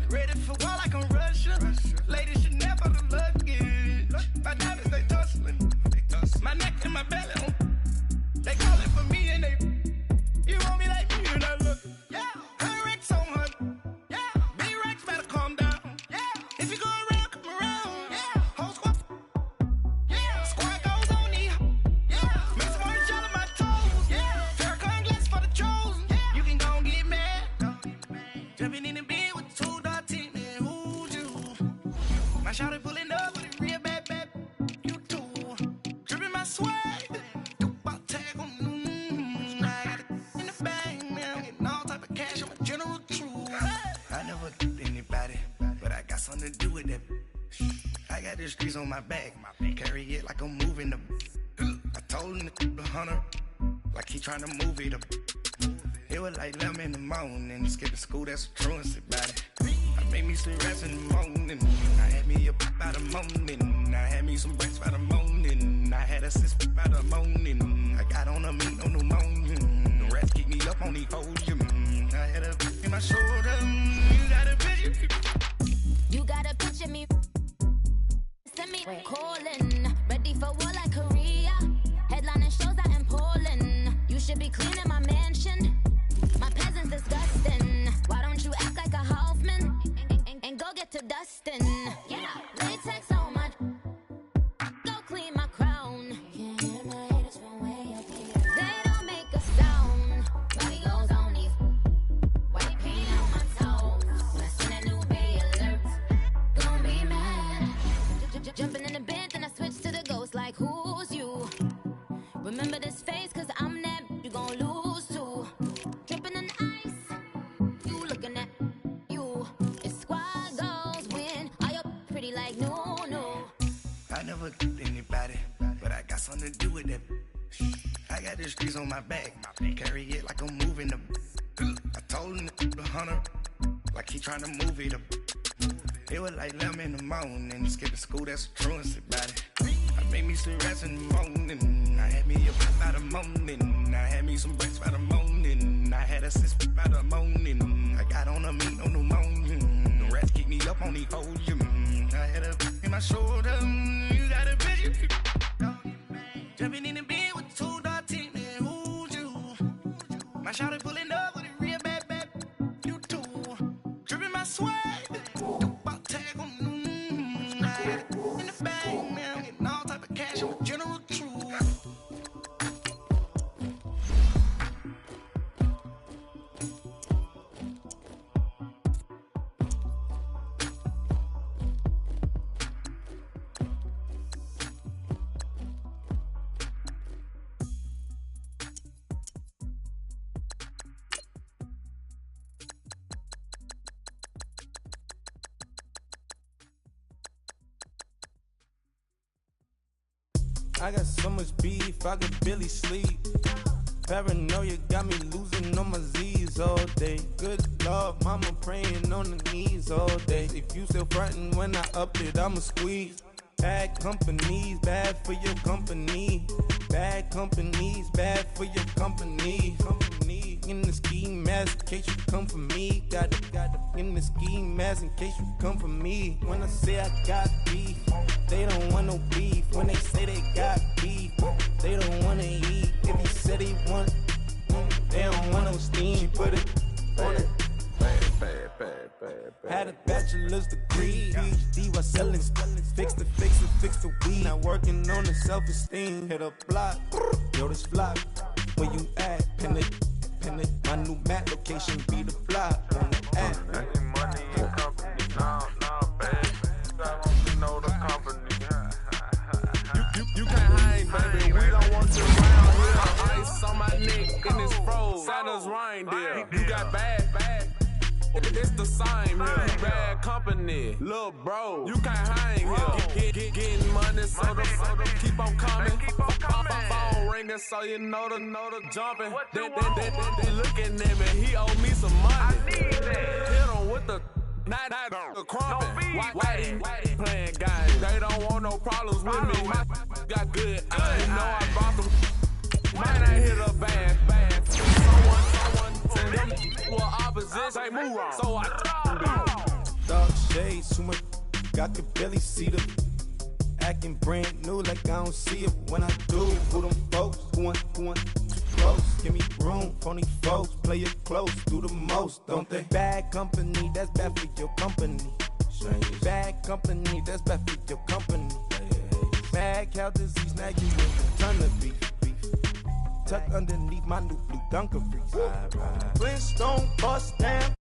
ready for war like I'm Russian. Ladies should never the luggage, my diamonds they tussling, my neck and my belly on. They call it for me and they, you want me like me and I look, yeah. Her Rex on her, yeah. Big Rex better calm down, yeah. If you go around, come around, yeah. Whole squad, yeah. Squad goes on me, yeah. Make some orange out of my toes, yeah. Farrakhan glass for the chosen, yeah. You can go and get mad, jumping in the bed with 2 dark teeth, man, who's you? My shawty pulling up with a real bad, you too. Dripping my swag. Something to do with that. I got the streets on my back, carry it like I'm moving the. I told him the hunter, like he trying to move it up. It was like 11 in the morning, skipping school, that's a truancy about it. I made me some rest in the morning, I had me up by the morning. I had me some breaks by the morning, I had a sis by the morning. I got on a meat on the morning, the rats keep me up on the ocean. I had a in my shoulder, you got a picture. You gotta picture me, send me calling, ready for war like Korea. Headlining shows out in Poland. You should be cleaning my mansion. My peasants disgusting. Why don't you act like a Hoffman and go get to dustin'? Yeah, latex on my. Go clean my crown. Can't hear my haters from way up here. They don't make a sound. Body goes on these. White paint on my toes. When I send a new bay alert. Be mad. Jumping in the bed, then I switch to the ghost like who's you? Remember this face, cause I'm that you gon' lose too. Dripping in ice, you looking at you. It's squad goals win. Are you pretty like no? I never did anybody, but I got something to do with that. I got the streets on my back, carry it like I'm moving the. I told him the hunter, like he trying to move it up. It was like 11 in the morning, skipping school, that's a truancy about it. I made me some rest in the morning, I had me up by the morning. I had me some breaks by the morning, I had a sis by the morning. I got on a meat on the morning, the rats keep me up on the ocean. I had a in my shoulder, you got a picture. Jumping in the bed with 2 dark teeth, man, who's you? My shawty pulling up with a real bad, you too. Dripping my swag. In the bag, man, getting all type of cash. I'm a general truth. I got so much beef, I could barely sleep. Paranoia got me losing on my Z's all day. Good Lord, mama praying on the knees all day. If you still frontin' when I up it, I'ma squeeze. Bad companies, bad for your company. Bad companies, bad for your company. Company in the ski mask in case you come for me. Got it in the ski mask in case you come for me. When I say I got beef, they don't want no beef. When they say they got beef, they don't wanna eat. If you said they want, they don't want no steam. She put it on it. Had a bachelor's degree, PhD while selling. Fix the weed. Now working on the self-esteem. Hit a block, yo this flock. Where you at? Pin it. My new map location be the block on the app. Money and company, no, baby. I don't know the company. You can't hang, baby. We don't want you around here. Ice on my neck and it's froze. Santa's reindeer. You got bad. It's the same here. You bad company, little bro. You can't hang here. Getting money, so the keep on coming. Phone ringing, so you know the jumping. They looking at me. He owe me some money. Hit him with the night crumping. Whitey playing games. They don't want no problems with me. My got good. I know I bought them. Mine ain't hit a bad. Someone them well opposition. Say move wrong. So I Dark shades, too much. I could barely see them. Acting brand new like I don't see it when I do. Who them folks? Who want too close? Give me room, phony folks. Play it close, do the most, don't they? Bad company, that's bad for your company. Bad company, that's bad for your company. Mad cow disease, now you in a ton of beef. Tuck underneath my new blue dungarees. Flintstone bust down.